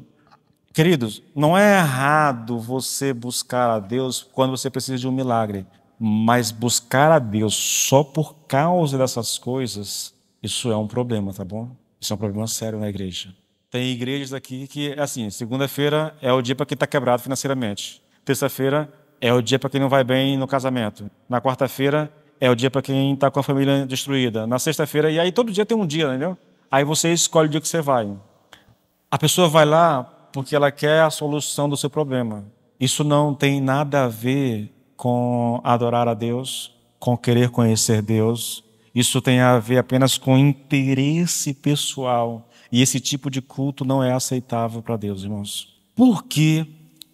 Queridos, não é errado você buscar a Deus quando você precisa de um milagre, mas buscar a Deus só por causa dessas coisas, isso é um problema, tá bom? Isso é um problema sério na igreja. Tem igrejas aqui que, assim, segunda-feira é o dia para quem está quebrado financeiramente. Terça-feira é o dia para quem não vai bem no casamento. Na quarta-feira é o dia para quem está com a família destruída. Na sexta-feira, e aí todo dia tem um dia, entendeu? Aí você escolhe o dia que você vai. A pessoa vai lá porque ela quer a solução do seu problema. Isso não tem nada a ver com adorar a Deus, com querer conhecer Deus. Isso tem a ver apenas com interesse pessoal. E esse tipo de culto não é aceitável para Deus, irmãos. Por que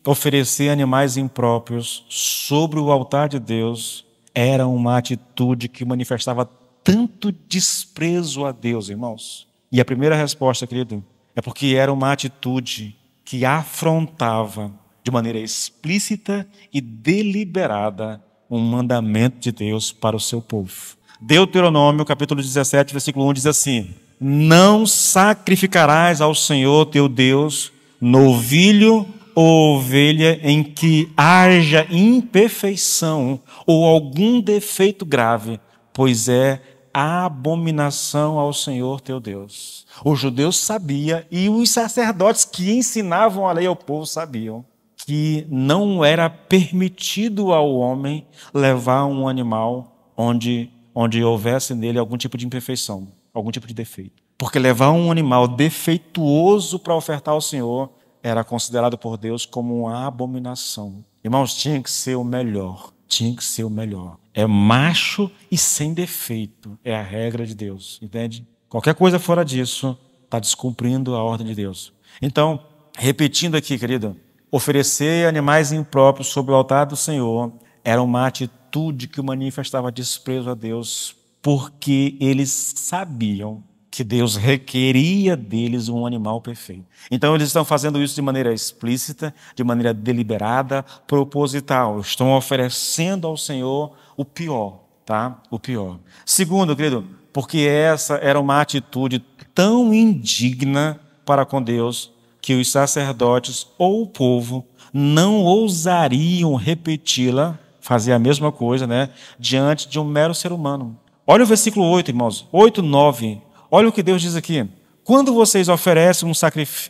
oferecer animais impróprios sobre o altar de Deus era uma atitude que manifestava tanto desprezo a Deus, irmãos? E a primeira resposta, querido, é porque era uma atitude que afrontava de maneira explícita e deliberada um mandamento de Deus para o seu povo. Deuteronômio, capítulo 17, versículo 1, diz assim: não sacrificarás ao Senhor teu Deus novilho ou ovelha em que haja imperfeição ou algum defeito grave, pois é abominação ao Senhor teu Deus. Os judeus sabiam e os sacerdotes que ensinavam a lei ao povo sabiam que não era permitido ao homem levar um animal onde houvesse nele algum tipo de imperfeição, algum tipo de defeito. Porque levar um animal defeituoso para ofertar ao Senhor era considerado por Deus como uma abominação. Irmãos, tinha que ser o melhor. Tinha que ser o melhor. É macho e sem defeito. É a regra de Deus. Entende? Qualquer coisa fora disso está descumprindo a ordem de Deus. Então, repetindo aqui, querido, oferecer animais impróprios sobre o altar do Senhor era uma atitude que manifestava desprezo a Deus, porque eles sabiam que Deus requeria deles um animal perfeito. Então eles estão fazendo isso de maneira explícita, de maneira deliberada, proposital. Estão oferecendo ao Senhor o pior, tá? O pior. Segundo, querido, porque essa era uma atitude tão indigna para com Deus que os sacerdotes ou o povo não ousariam repeti-la, fazer a mesma coisa, né, diante de um mero ser humano. Olha o versículo 8, irmãos. 8, 9. Olha o que Deus diz aqui. Quando vocês oferecem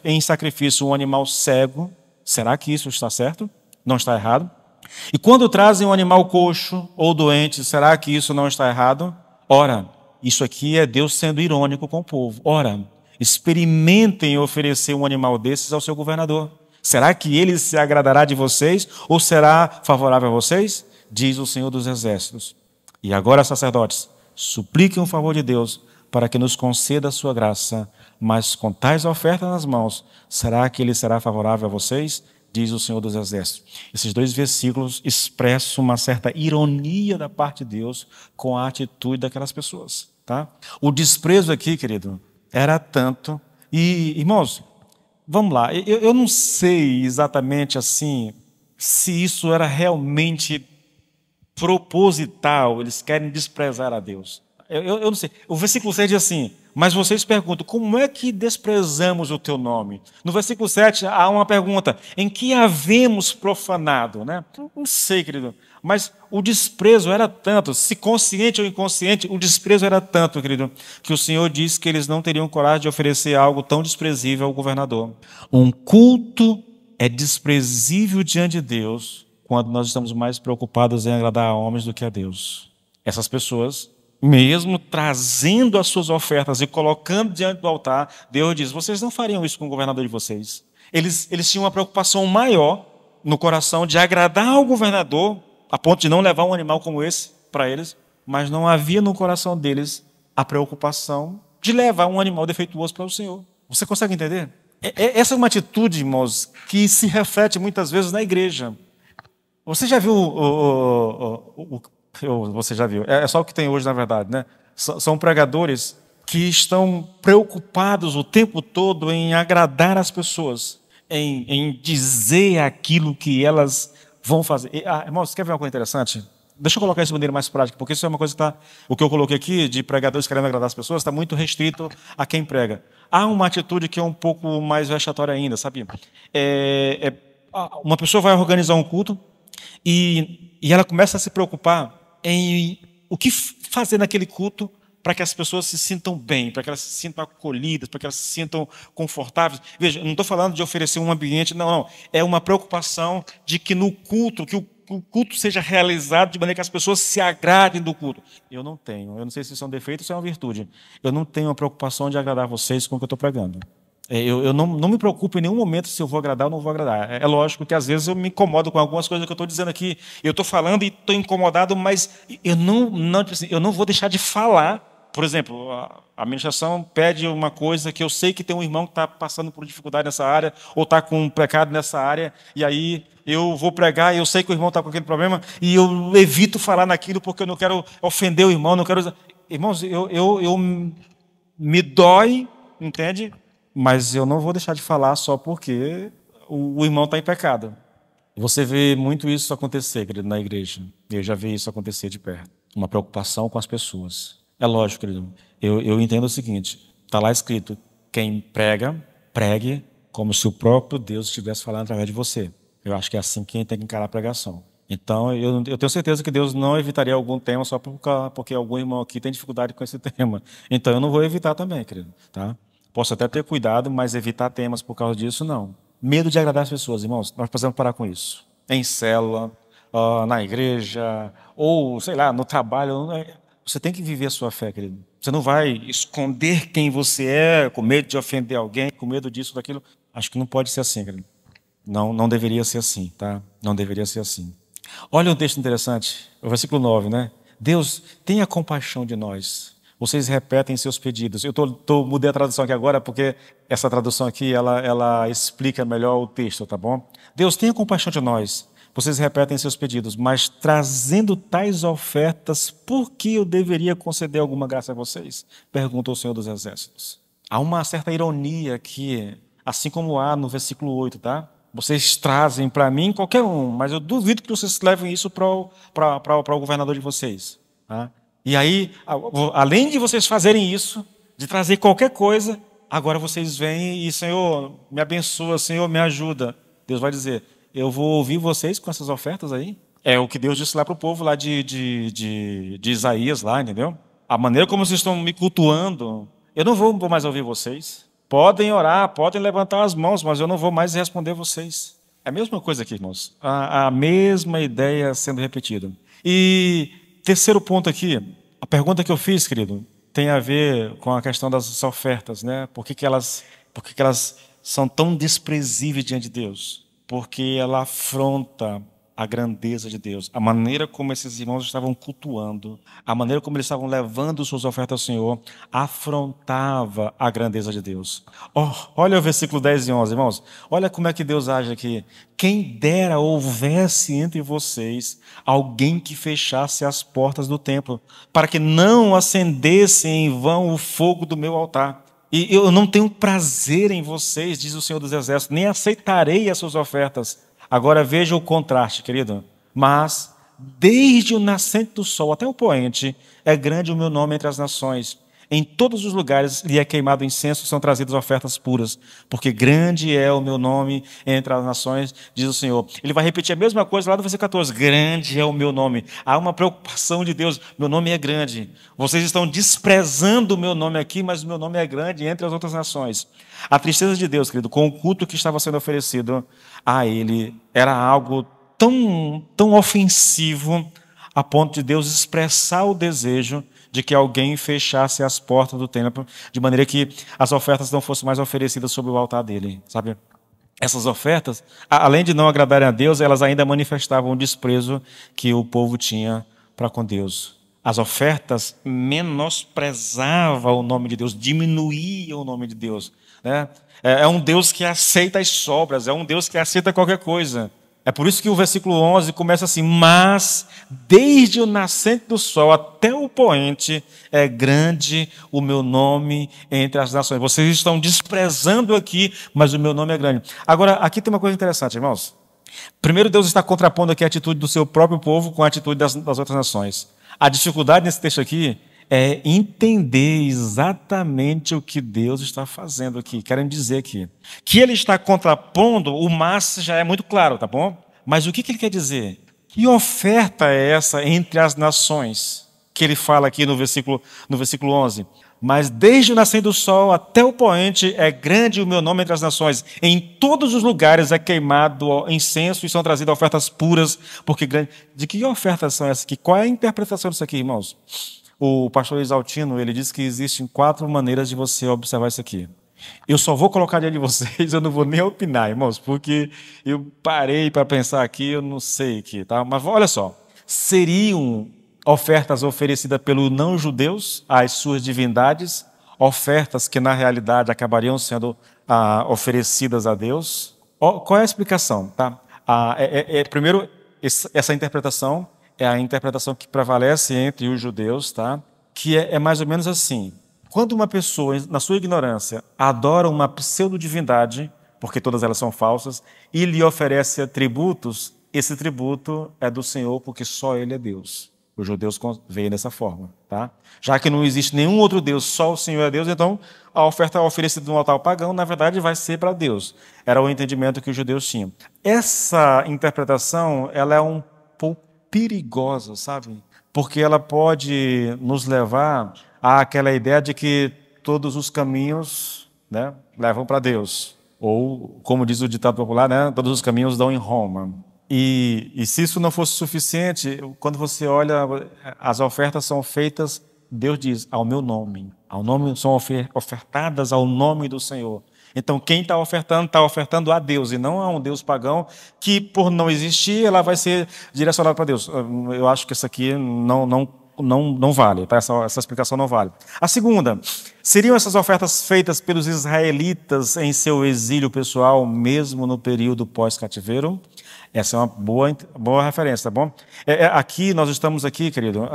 em sacrifício um animal cego, será que isso está certo? Não está errado? E quando trazem um animal coxo ou doente, será que isso não está errado? Ora, isso aqui é Deus sendo irônico com o povo. Ora, experimentem oferecer um animal desses ao seu governador. Será que ele se agradará de vocês ou será favorável a vocês? Diz o Senhor dos Exércitos. E agora, sacerdotes, supliquem o favor de Deus para que nos conceda a sua graça, mas com tais ofertas nas mãos, será que ele será favorável a vocês? Diz o Senhor dos Exércitos. Esses dois versículos expressam uma certa ironia da parte de Deus com a atitude daquelas pessoas. Tá? O desprezo aqui, querido, era tanto. E, irmãos, vamos lá, eu não sei exatamente assim se isso era realmente proposital, eles querem desprezar a Deus. Eu não sei. O versículo 6 diz assim, mas vocês perguntam, como é que desprezamos o teu nome? No versículo 7 há uma pergunta, em que havemos profanado? Né? Não sei, querido, mas o desprezo era tanto, se consciente ou inconsciente, o desprezo era tanto, querido, que o Senhor disse que eles não teriam coragem de oferecer algo tão desprezível ao governador. Um culto é desprezível diante de Deus quando nós estamos mais preocupados em agradar a homens do que a Deus. Essas pessoas, mesmo trazendo as suas ofertas e colocando diante do altar, Deus diz, vocês não fariam isso com o governador de vocês. Eles tinham uma preocupação maior no coração de agradar ao governador, a ponto de não levar um animal como esse para eles, mas não havia no coração deles a preocupação de levar um animal defeituoso para o Senhor. Você consegue entender? Essa é uma atitude, irmãos, que se reflete muitas vezes na igreja. Você já viu você já viu, é só o que tem hoje na verdade, né? São pregadores que estão preocupados o tempo todo em agradar as pessoas, em dizer aquilo que elas vão fazer. Irmão, você quer ver uma coisa interessante? Deixa eu colocar isso de maneira mais prática, porque isso é uma coisa que o que eu coloquei aqui de pregadores querendo agradar as pessoas está muito restrito a quem prega. Há uma atitude que é um pouco mais vexatória ainda, sabe? Uma pessoa vai organizar um culto e ela começa a se preocupar em o que fazer naquele culto para que as pessoas se sintam bem, para que elas se sintam acolhidas, para que elas se sintam confortáveis. Veja, eu não estou falando de oferecer um ambiente, não. É uma preocupação de que no culto, que o culto seja realizado de maneira que as pessoas se agradem do culto. Eu não tenho. Eu não sei se isso é um defeito ou se é uma virtude. Eu não tenho a preocupação de agradar vocês com o que eu estou pregando. Eu não me preocupo em nenhum momento se eu vou agradar ou não vou agradar. É lógico que às vezes eu me incomodo com algumas coisas que eu estou dizendo aqui. Eu estou falando e estou incomodado, mas eu não vou deixar de falar. Por exemplo, a administração pede uma coisa que eu sei que tem um irmão que está passando por dificuldade nessa área ou está com um pecado nessa área, e aí eu vou pregar e eu sei que o irmão está com aquele problema e eu evito falar naquilo porque eu não quero ofender o irmão, não quero... Irmãos, eu me dói, entende? Mas eu não vou deixar de falar só porque o irmão está em pecado. Você vê muito isso acontecer, querido, na igreja. Eu já vi isso acontecer de perto. Uma preocupação com as pessoas. É lógico, querido. Eu entendo o seguinte, está lá escrito, quem prega, pregue como se o próprio Deus estivesse falando através de você. Eu acho que é assim que a gente tem que encarar a pregação. Então, eu tenho certeza que Deus não evitaria algum tema só porque algum irmão aqui tem dificuldade com esse tema. Então, eu não vou evitar também, querido. Tá? Posso até ter cuidado, mas evitar temas por causa disso, não. Medo de agradar as pessoas, irmãos. Nós precisamos parar com isso. Em célula, na igreja, ou, sei lá, no trabalho. Você tem que viver a sua fé, querido. Você não vai esconder quem você é, com medo de ofender alguém, com medo disso, daquilo. Acho que não pode ser assim, querido. Não, não deveria ser assim, tá? Não deveria ser assim. Olha um texto interessante, o versículo 9, né? Deus, tenha compaixão de nós. Vocês repetem seus pedidos. Eu mudei a tradução aqui agora porque essa tradução aqui, ela explica melhor o texto, tá bom? Deus, tenha compaixão de nós. Vocês repetem seus pedidos, mas trazendo tais ofertas, por que eu deveria conceder alguma graça a vocês? Perguntou o Senhor dos Exércitos. Há uma certa ironia aqui, assim como há no versículo 8, tá? Vocês trazem para mim qualquer um, mas eu duvido que vocês levem isso para o governador de vocês. Tá? E aí, além de vocês fazerem isso, de trazer qualquer coisa, agora vocês vêm e, Senhor, me abençoa, Senhor, me ajuda. Deus vai dizer, eu vou ouvir vocês com essas ofertas aí. É o que Deus disse lá para o povo lá de Isaías, lá, entendeu? A maneira como vocês estão me cultuando, eu não vou mais ouvir vocês. Podem orar, podem levantar as mãos, mas eu não vou mais responder vocês. É a mesma coisa aqui, irmãos. A mesma ideia sendo repetida. E terceiro ponto aqui, a pergunta que eu fiz, querido, tem a ver com a questão das ofertas, né? Por que elas são tão desprezíveis diante de Deus? Porque ela afronta a grandeza de Deus, a maneira como esses irmãos estavam cultuando, a maneira como eles estavam levando suas ofertas ao Senhor, afrontava a grandeza de Deus. Olha o versículo 10 e 11, irmãos. Olha como é que Deus age aqui. Quem dera houvesse entre vocês alguém que fechasse as portas do templo, para que não acendesse em vão o fogo do meu altar. E eu não tenho prazer em vocês, diz o Senhor dos Exércitos, nem aceitarei as suas ofertas. Agora veja o contraste, querido. Mas, desde o nascente do sol até o poente, é grande o meu nome entre as nações. Em todos os lugares lhe é queimado incenso, são trazidas ofertas puras. Porque grande é o meu nome entre as nações, diz o Senhor. Ele vai repetir a mesma coisa lá no versículo 14. Grande é o meu nome. Há uma preocupação de Deus. Meu nome é grande. Vocês estão desprezando o meu nome aqui, mas o meu nome é grande entre as outras nações. A tristeza de Deus, querido, com o culto que estava sendo oferecido a ele, era algo tão ofensivo, a ponto de Deus expressar o desejo de que alguém fechasse as portas do templo, de maneira que as ofertas não fossem mais oferecidas sobre o altar dele, sabe? Essas ofertas, além de não agradarem a Deus, elas ainda manifestavam o desprezo que o povo tinha para com Deus. As ofertas menosprezavam o nome de Deus, diminuíam o nome de Deus. Né? É um Deus que aceita as sobras, é um Deus que aceita qualquer coisa. É por isso que o versículo 11 começa assim, mas desde o nascente do sol até o poente é grande o meu nome entre as nações. Vocês estão desprezando aqui, mas o meu nome é grande. Agora, aqui tem uma coisa interessante, irmãos. Primeiro, Deus está contrapondo aqui a atitude do seu próprio povo com a atitude das outras nações. A dificuldade nesse texto aqui é entender exatamente o que Deus está fazendo aqui, querendo dizer aqui. Que ele está contrapondo, o mas já é muito claro, tá bom? Mas o que ele quer dizer? Que oferta é essa entre as nações? Que ele fala aqui no versículo 11. Mas desde o nascer do sol até o poente é grande o meu nome entre as nações. Em todos os lugares é queimado incenso e são trazidas ofertas puras, porque grande... De que ofertas são essas aqui? Qual é a interpretação disso aqui, irmãos? O pastor Exaltino, ele diz que existem 4 maneiras de você observar isso aqui. Eu só vou colocar diante de vocês, eu não vou nem opinar, irmãos, porque eu parei para pensar aqui, eu não sei aqui, tá? Mas olha só, seriam ofertas oferecidas pelos não-judeus às suas divindades, ofertas que na realidade acabariam sendo oferecidas a Deus. Qual é a explicação? Tá? Primeiro, essa interpretação é a interpretação que prevalece entre os judeus, tá? Que é mais ou menos assim. Quando uma pessoa, na sua ignorância, adora uma pseudo-divindade, porque todas elas são falsas, e lhe oferece tributos, esse tributo é do Senhor, porque só Ele é Deus. Os judeus veem dessa forma, tá? Já que não existe nenhum outro Deus, só o Senhor é Deus, então a oferta oferecida no altar pagão, na verdade, vai ser para Deus. Era o entendimento que os judeus tinham. Essa interpretação, ela é um pouco perigosa, sabe? Porque ela pode nos levar àquela ideia de que todos os caminhos, né, levam para Deus. Ou, como diz o ditado popular, né, todos os caminhos dão em Roma. E se isso não fosse suficiente, quando você olha, as ofertas são feitas, Deus diz, ao meu nome. Ao nome são ofertadas ao nome do Senhor. Então, quem está ofertando a Deus e não a um Deus pagão, que por não existir, ela vai ser direcionada para Deus. Eu acho que isso aqui não vale, tá? Essa explicação não vale. A segunda, seriam essas ofertas feitas pelos israelitas em seu exílio pessoal, mesmo no período pós-cativeiro? Essa é uma boa referência, tá bom? Aqui, nós estamos aqui, querido,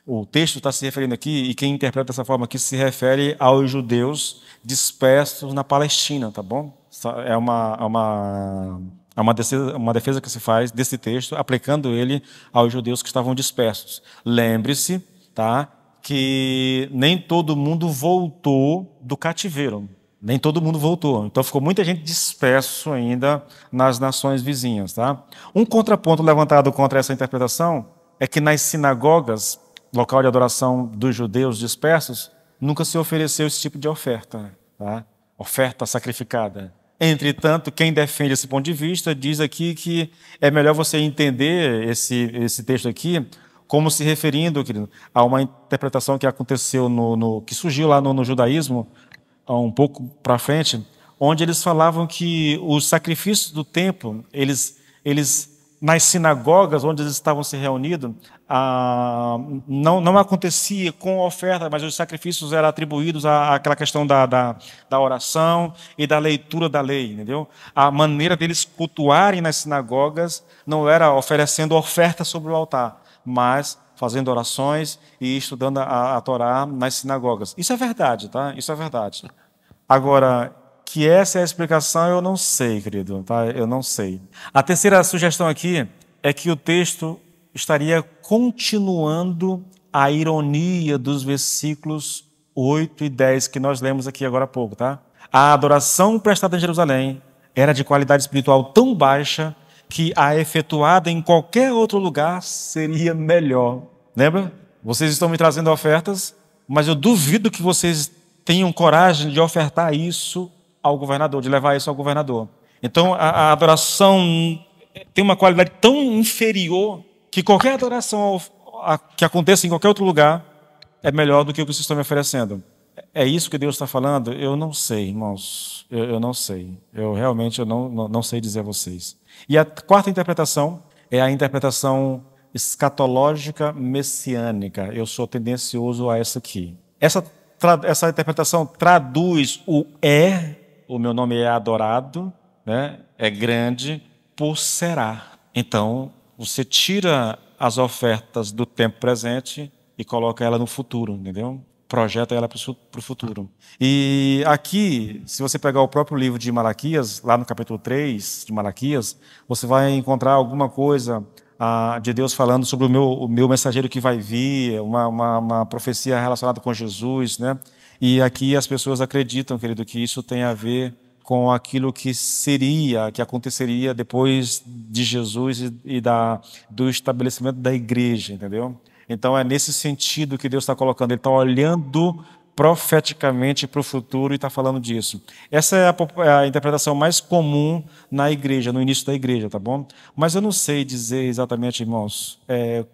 o texto está se referindo aqui, e quem interpreta dessa forma aqui se refere aos judeus dispersos na Palestina, tá bom? É uma defesa que se faz desse texto, aplicando ele aos judeus que estavam dispersos. Lembre-se, tá, que nem todo mundo voltou do cativeiro. Nem todo mundo voltou. Então ficou muita gente disperso ainda nas nações vizinhas, tá? Um contraponto levantado contra essa interpretação é que nas sinagogas, local de adoração dos judeus dispersos, nunca se ofereceu esse tipo de oferta, tá? Oferta sacrificada. Entretanto, quem defende esse ponto de vista diz aqui que é melhor você entender esse texto aqui como se referindo, querido, a uma interpretação que aconteceu que surgiu lá no judaísmo, um pouco para frente, onde eles falavam que os sacrifícios do templo, eles nas sinagogas onde eles estavam se reunidos, não acontecia com oferta, mas os sacrifícios eram atribuídos àquela questão da oração e da leitura da lei, entendeu? A maneira deles cultuarem nas sinagogas não era oferecendo oferta sobre o altar, mas fazendo orações e estudando a Torá nas sinagogas. Isso é verdade, tá? Isso é verdade. Agora, que essa é a explicação, eu não sei, querido, tá? Eu não sei. A terceira sugestão aqui é que o texto estaria continuando a ironia dos versículos 8 e 10 que nós lemos aqui agora há pouco, tá? A adoração prestada em Jerusalém era de qualidade espiritual tão baixa que a efetuada em qualquer outro lugar seria melhor. Lembra? Vocês estão me trazendo ofertas, mas eu duvido que vocês tenham coragem de ofertar isso ao governador, de levar isso ao governador. Então, a adoração tem uma qualidade tão inferior que qualquer adoração que aconteça em qualquer outro lugar é melhor do que o que vocês estão me oferecendo. É isso que Deus está falando? Eu não sei, irmãos. Eu não sei. Eu realmente não sei dizer a vocês. E a quarta interpretação é a interpretação escatológica messiânica. Eu sou tendencioso a essa aqui. Essa interpretação traduz o meu nome é adorado, né? É grande, por será. Então, você tira as ofertas do tempo presente e coloca ela no futuro, entendeu? Projeta ela para o futuro. E aqui, se você pegar o próprio livro de Malaquias, lá no capítulo 3 de Malaquias, você vai encontrar alguma coisa de Deus falando sobre o meu mensageiro que vai vir, uma profecia relacionada com Jesus, né? E aqui as pessoas acreditam, querido, que isso tem a ver com aquilo que aconteceria depois de Jesus e do estabelecimento da igreja, entendeu? Então é nesse sentido que Deus está colocando. Ele está olhando profeticamente para o futuro e está falando disso. Essa é a interpretação mais comum na igreja, no início da igreja, tá bom? Mas eu não sei dizer exatamente, irmãos,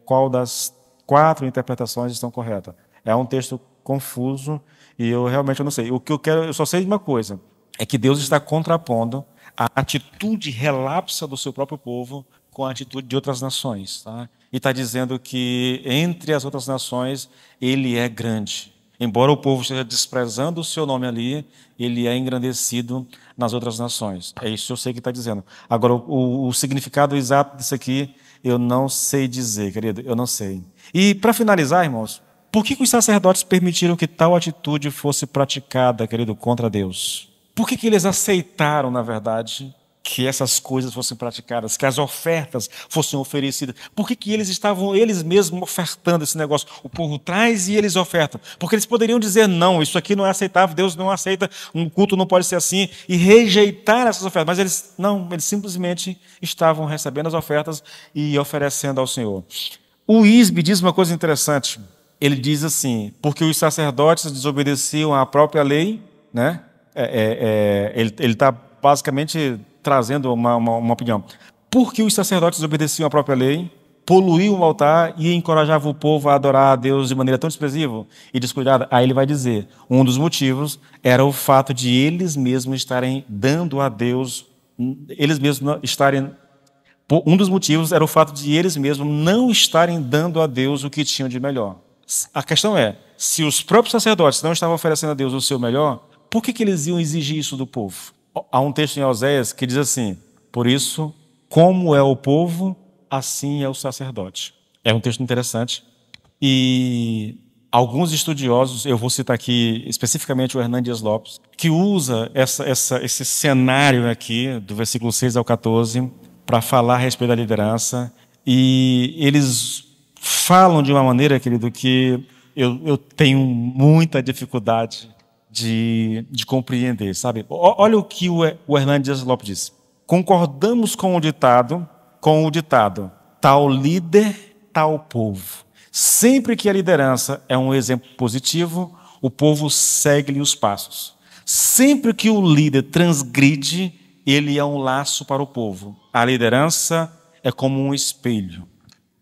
qual das 4 interpretações estão corretas. É um texto confuso e eu realmente não sei. O que eu só sei de uma coisa, é que Deus está contrapondo a atitude relapsa do seu próprio povo com a atitude de outras nações, tá? E está dizendo que entre as outras nações ele é grande. Embora o povo esteja desprezando o seu nome ali, ele é engrandecido nas outras nações. É isso que eu sei que está dizendo. Agora, o significado exato disso aqui, eu não sei dizer, querido, eu não sei. E para finalizar, irmãos, por que os sacerdotes permitiram que tal atitude fosse praticada, querido, contra Deus? Por que eles aceitaram, na verdade, que essas coisas fossem praticadas, que as ofertas fossem oferecidas. Por que eles estavam, eles mesmos, ofertando esse negócio? O povo traz e eles ofertam. Porque eles poderiam dizer, não, isso aqui não é aceitável, Deus não aceita, um culto não pode ser assim, e rejeitar essas ofertas. Mas eles simplesmente estavam recebendo as ofertas e oferecendo ao Senhor. O Isbe diz uma coisa interessante. Ele diz assim, porque os sacerdotes desobedeciam à própria lei, né? Ele está basicamente trazendo uma opinião. Porque os sacerdotes desobedeciam à própria lei, poluíam o altar e encorajavam o povo a adorar a Deus de maneira tão desprezível e descuidada. Aí ele vai dizer, um dos motivos era o fato de eles mesmos estarem dando a Deus, um dos motivos era o fato de eles mesmos não estarem dando a Deus o que tinham de melhor. A questão é, se os próprios sacerdotes não estavam oferecendo a Deus o seu melhor, por que eles iam exigir isso do povo? Há um texto em Oséias que diz assim, por isso, como é o povo, assim é o sacerdote. É um texto interessante. E alguns estudiosos, eu vou citar aqui especificamente o Hernán Dias Lopes, que usa esse cenário aqui, do versículo 6 ao 14, para falar a respeito da liderança. E eles falam de uma maneira, querido, que eu tenho muita dificuldade de compreender, sabe? Olha o que o Hernán Dias Lopes diz. Concordamos com o ditado, tal líder, tal povo. Sempre que a liderança é um exemplo positivo, o povo segue-lhe os passos. Sempre que o líder transgride, ele é um laço para o povo. A liderança é como um espelho.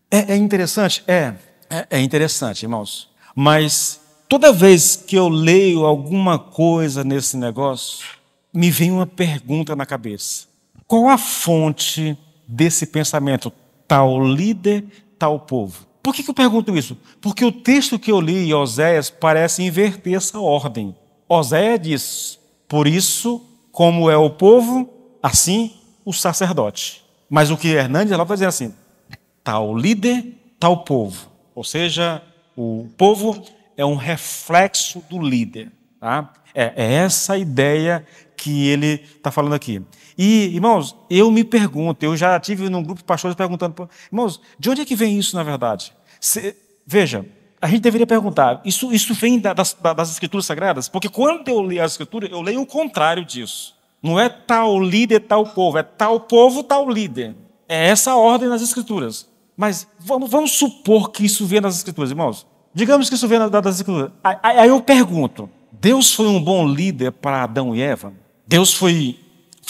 É interessante? É interessante, irmãos. Mas toda vez que eu leio alguma coisa nesse negócio, me vem uma pergunta na cabeça. Qual a fonte desse pensamento? Tal líder, tal povo. Por que eu pergunto isso? Porque o texto que eu li em Oséias parece inverter essa ordem. Oséias diz, por isso, como é o povo, assim o sacerdote. Mas o que Hernandes Lopes vai dizer assim, tal líder, tal povo. Ou seja, o povo é um reflexo do líder. Tá? É essa ideia que ele está falando aqui. E, irmãos, eu me pergunto, eu já tive num grupo de pastores perguntando, irmãos, de onde é que vem isso na verdade? Veja, a gente deveria perguntar, isso vem das Escrituras Sagradas? Porque quando eu leio as Escrituras, eu leio o contrário disso. Não é tal líder, tal povo, é tal povo, tal líder. É essa a ordem nas Escrituras. Mas vamos supor que isso vem das Escrituras, irmãos. Digamos que isso vem das Escrituras. Aí eu pergunto, Deus foi um bom líder para Adão e Eva? Deus foi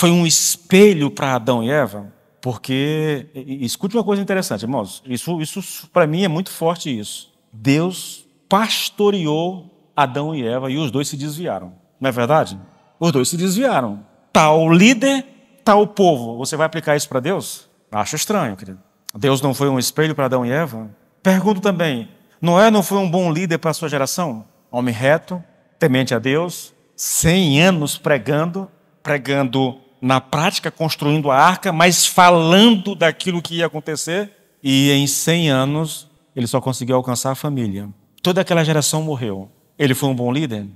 um espelho para Adão e Eva? Porque, escute uma coisa interessante, irmãos, isso para mim é muito forte isso. Deus pastoreou Adão e Eva e os dois se desviaram. Não é verdade? Os dois se desviaram. Tal líder, tal povo. Você vai aplicar isso para Deus? Acho estranho, querido. Deus não foi um espelho para Adão e Eva? Pergunto também, Noé não foi um bom líder para a sua geração? Homem reto, temente a Deus, 100 anos pregando na prática, construindo a arca, mas falando daquilo que ia acontecer, e em 100 anos ele só conseguiu alcançar a família. Toda aquela geração morreu. Ele foi um bom líder?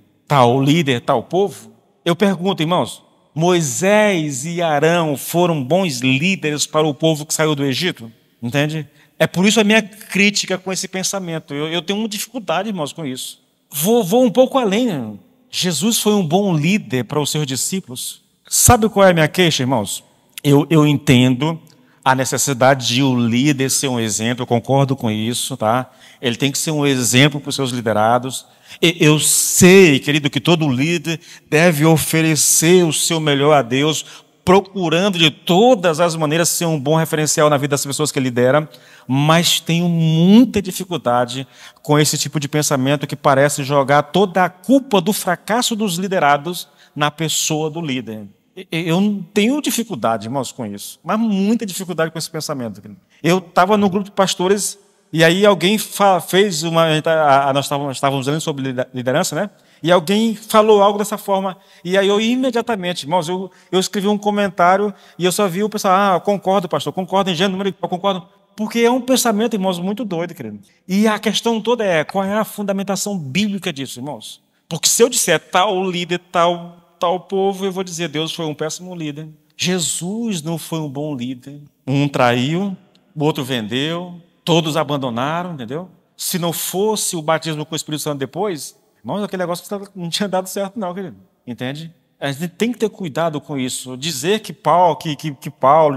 Líder, tal povo? Eu pergunto, irmãos, Moisés e Arão foram bons líderes para o povo que saiu do Egito? Entende? É por isso a minha crítica com esse pensamento. Eu tenho uma dificuldade, irmãos, com isso. Vou um pouco além. Jesus foi um bom líder para os seus discípulos. Sabe qual é a minha queixa, irmãos? Eu entendo a necessidade de o líder ser um exemplo, eu concordo com isso, tá? Ele tem que ser um exemplo para os seus liderados. Eu sei, querido, que todo líder deve oferecer o seu melhor a Deus, procurando de todas as maneiras ser um bom referencial na vida das pessoas que lidera, mas tenho muita dificuldade com esse tipo de pensamento que parece jogar toda a culpa do fracasso dos liderados na pessoa do líder. Eu tenho dificuldade, irmãos, com isso, mas muita dificuldade com esse pensamento. Eu estava no grupo de pastores e aí alguém fez nós estávamos lendo sobre liderança, né? E alguém falou algo dessa forma, e aí eu imediatamente, irmãos, eu escrevi um comentário e eu só vi o pessoal, concordo, pastor, concordo em gênero, concordo, porque é um pensamento, irmãos, muito doido, querido. E a questão toda é, qual é a fundamentação bíblica disso, irmãos? Porque se eu disser tal líder, tal povo, eu vou dizer, Deus foi um péssimo líder. Jesus não foi um bom líder. Um traiu, o outro vendeu, todos abandonaram, entendeu? Se não fosse o batismo com o Espírito Santo depois, irmãos, aquele negócio não tinha dado certo não, querido. Entende? A gente tem que ter cuidado com isso. Dizer que Paulo,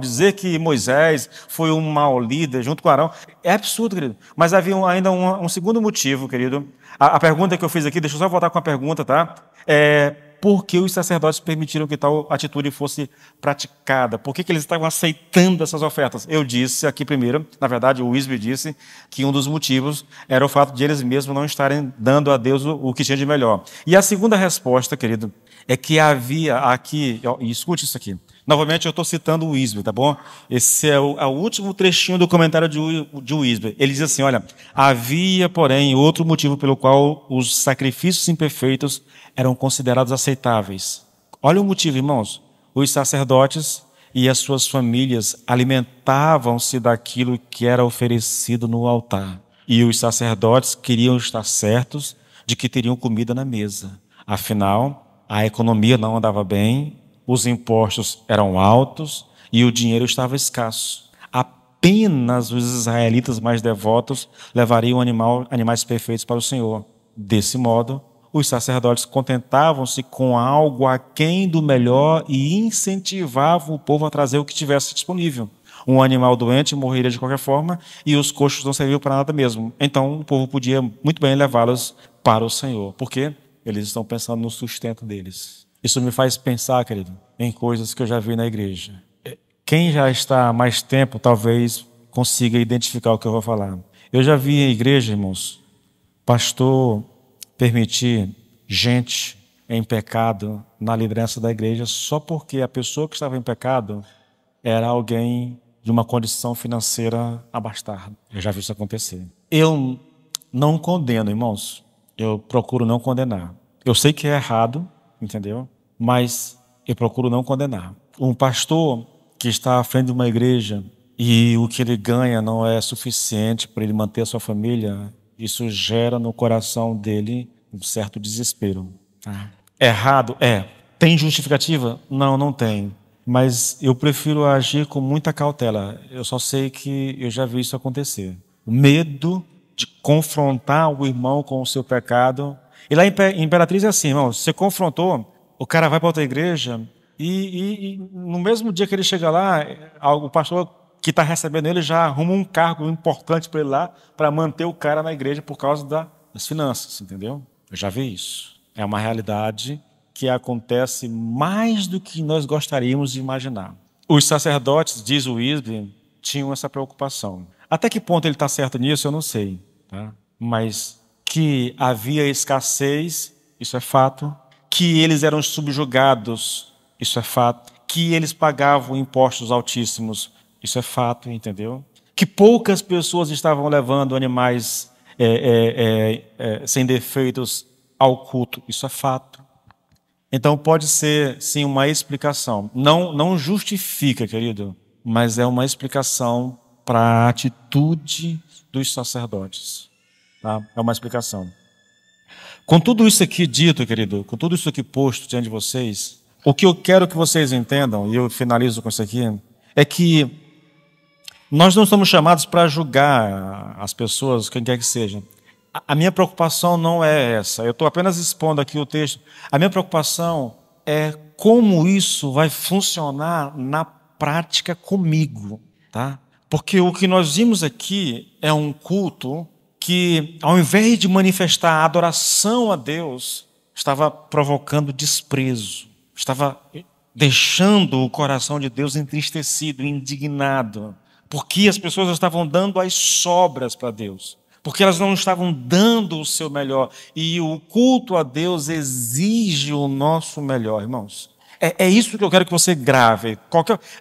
dizer que Moisés foi um mau líder junto com Arão, é absurdo, querido. Mas havia ainda um segundo motivo, querido. A pergunta que eu fiz aqui, deixa eu só voltar com a pergunta, tá? Por que os sacerdotes permitiram que tal atitude fosse praticada? Por que eles estavam aceitando essas ofertas? Eu disse aqui primeiro, na verdade o Wisby disse, que um dos motivos era o fato de eles mesmos não estarem dando a Deus o que tinha de melhor. E a segunda resposta, querido, é que havia aqui, e escute isso aqui, novamente eu estou citando o Wisby, tá bom? Esse é o último trechinho do comentário de Wisby. Ele diz assim, olha, havia, porém, outro motivo pelo qual os sacrifícios imperfeitos eram considerados aceitáveis. Olha o motivo, irmãos. Os sacerdotes e as suas famílias alimentavam-se daquilo que era oferecido no altar. E os sacerdotes queriam estar certos de que teriam comida na mesa. Afinal, a economia não andava bem, os impostos eram altos e o dinheiro estava escasso. Apenas os israelitas mais devotos levariam animais perfeitos para o Senhor. Desse modo, os sacerdotes contentavam-se com algo aquém do melhor e incentivavam o povo a trazer o que tivesse disponível. Um animal doente morreria de qualquer forma e os coxos não serviam para nada mesmo. Então, o povo podia muito bem levá-los para o Senhor. Por quê? Eles estão pensando no sustento deles. Isso me faz pensar, querido, em coisas que eu já vi na igreja. Quem já está há mais tempo, talvez consiga identificar o que eu vou falar. Eu já vi em igreja, irmãos, pastor permitir gente em pecado na liderança da igreja só porque a pessoa que estava em pecado era alguém de uma condição financeira abastada. Eu já vi isso acontecer. Eu não condeno, irmãos. Eu procuro não condenar. Eu sei que é errado, entendeu? Mas eu procuro não condenar. Um pastor que está à frente de uma igreja e o que ele ganha não é suficiente para ele manter a sua família, isso gera no coração dele um certo desespero. Errado? É. Tem justificativa? Não, não tem. Mas eu prefiro agir com muita cautela. Eu só sei que eu já vi isso acontecer. O medo de confrontar o irmão com o seu pecado. E lá em Imperatriz é assim, irmão, você confrontou, o cara vai para outra igreja e no mesmo dia que ele chega lá, o pastor que está recebendo ele já arruma um cargo importante para ele lá, para manter o cara na igreja por causa das finanças, entendeu? Eu já vi isso. É uma realidade que acontece mais do que nós gostaríamos de imaginar. Os sacerdotes, diz o Wisby, tinham essa preocupação. Até que ponto ele está certo nisso, eu não sei. Tá? Mas que havia escassez, isso é fato. Que eles eram subjugados, isso é fato. Que eles pagavam impostos altíssimos, isso é fato, entendeu? Que poucas pessoas estavam levando animais sem defeitos ao culto, isso é fato. Então pode ser, sim, uma explicação. Não justifica, querido, mas é uma explicação para a atitude dos sacerdotes. Tá? É uma explicação. Com tudo isso aqui dito, querido, com tudo isso aqui posto diante de vocês, o que eu quero que vocês entendam, e eu finalizo com isso aqui, é que nós não somos chamados para julgar as pessoas, quem quer que seja. A minha preocupação não é essa. Eu estou apenas expondo aqui o texto. A minha preocupação é como isso vai funcionar na prática comigo, tá? Porque o que nós vimos aqui é um culto que, ao invés de manifestar adoração a Deus, estava provocando desprezo, estava deixando o coração de Deus entristecido, indignado, porque as pessoas estavam dando as sobras para Deus. Porque elas não estavam dando o seu melhor. E o culto a Deus exige o nosso melhor, irmãos. É isso que eu quero que você grave.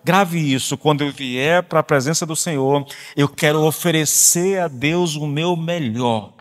Grave isso. Quando eu vier para a presença do Senhor, eu quero oferecer a Deus o meu melhor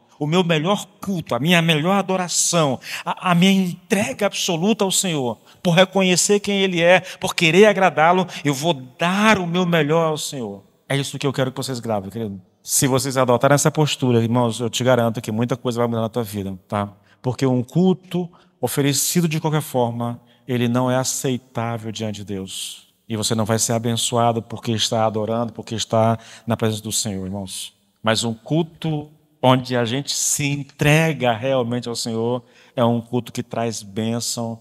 culto, a minha melhor adoração, a minha entrega absoluta ao Senhor. Por reconhecer quem Ele é, por querer agradá-lo, eu vou dar o meu melhor ao Senhor. É isso que eu quero que vocês gravem, querido. Se vocês adotarem essa postura, irmãos, eu te garanto que muita coisa vai mudar na tua vida, tá? Porque um culto oferecido de qualquer forma, ele não é aceitável diante de Deus. E você não vai ser abençoado porque está adorando, porque está na presença do Senhor, irmãos. Mas um culto onde a gente se entrega realmente ao Senhor é um culto que traz bênção.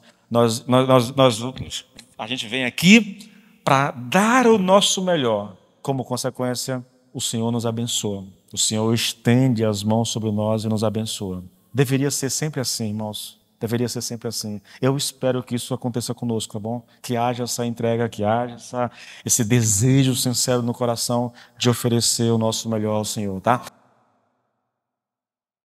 A gente vem aqui para dar o nosso melhor. Como consequência, o Senhor nos abençoa. O Senhor estende as mãos sobre nós e nos abençoa. Deveria ser sempre assim, irmãos. Deveria ser sempre assim. Eu espero que isso aconteça conosco, tá bom? Que haja essa entrega, que haja esse desejo sincero no coração de oferecer o nosso melhor ao Senhor, tá?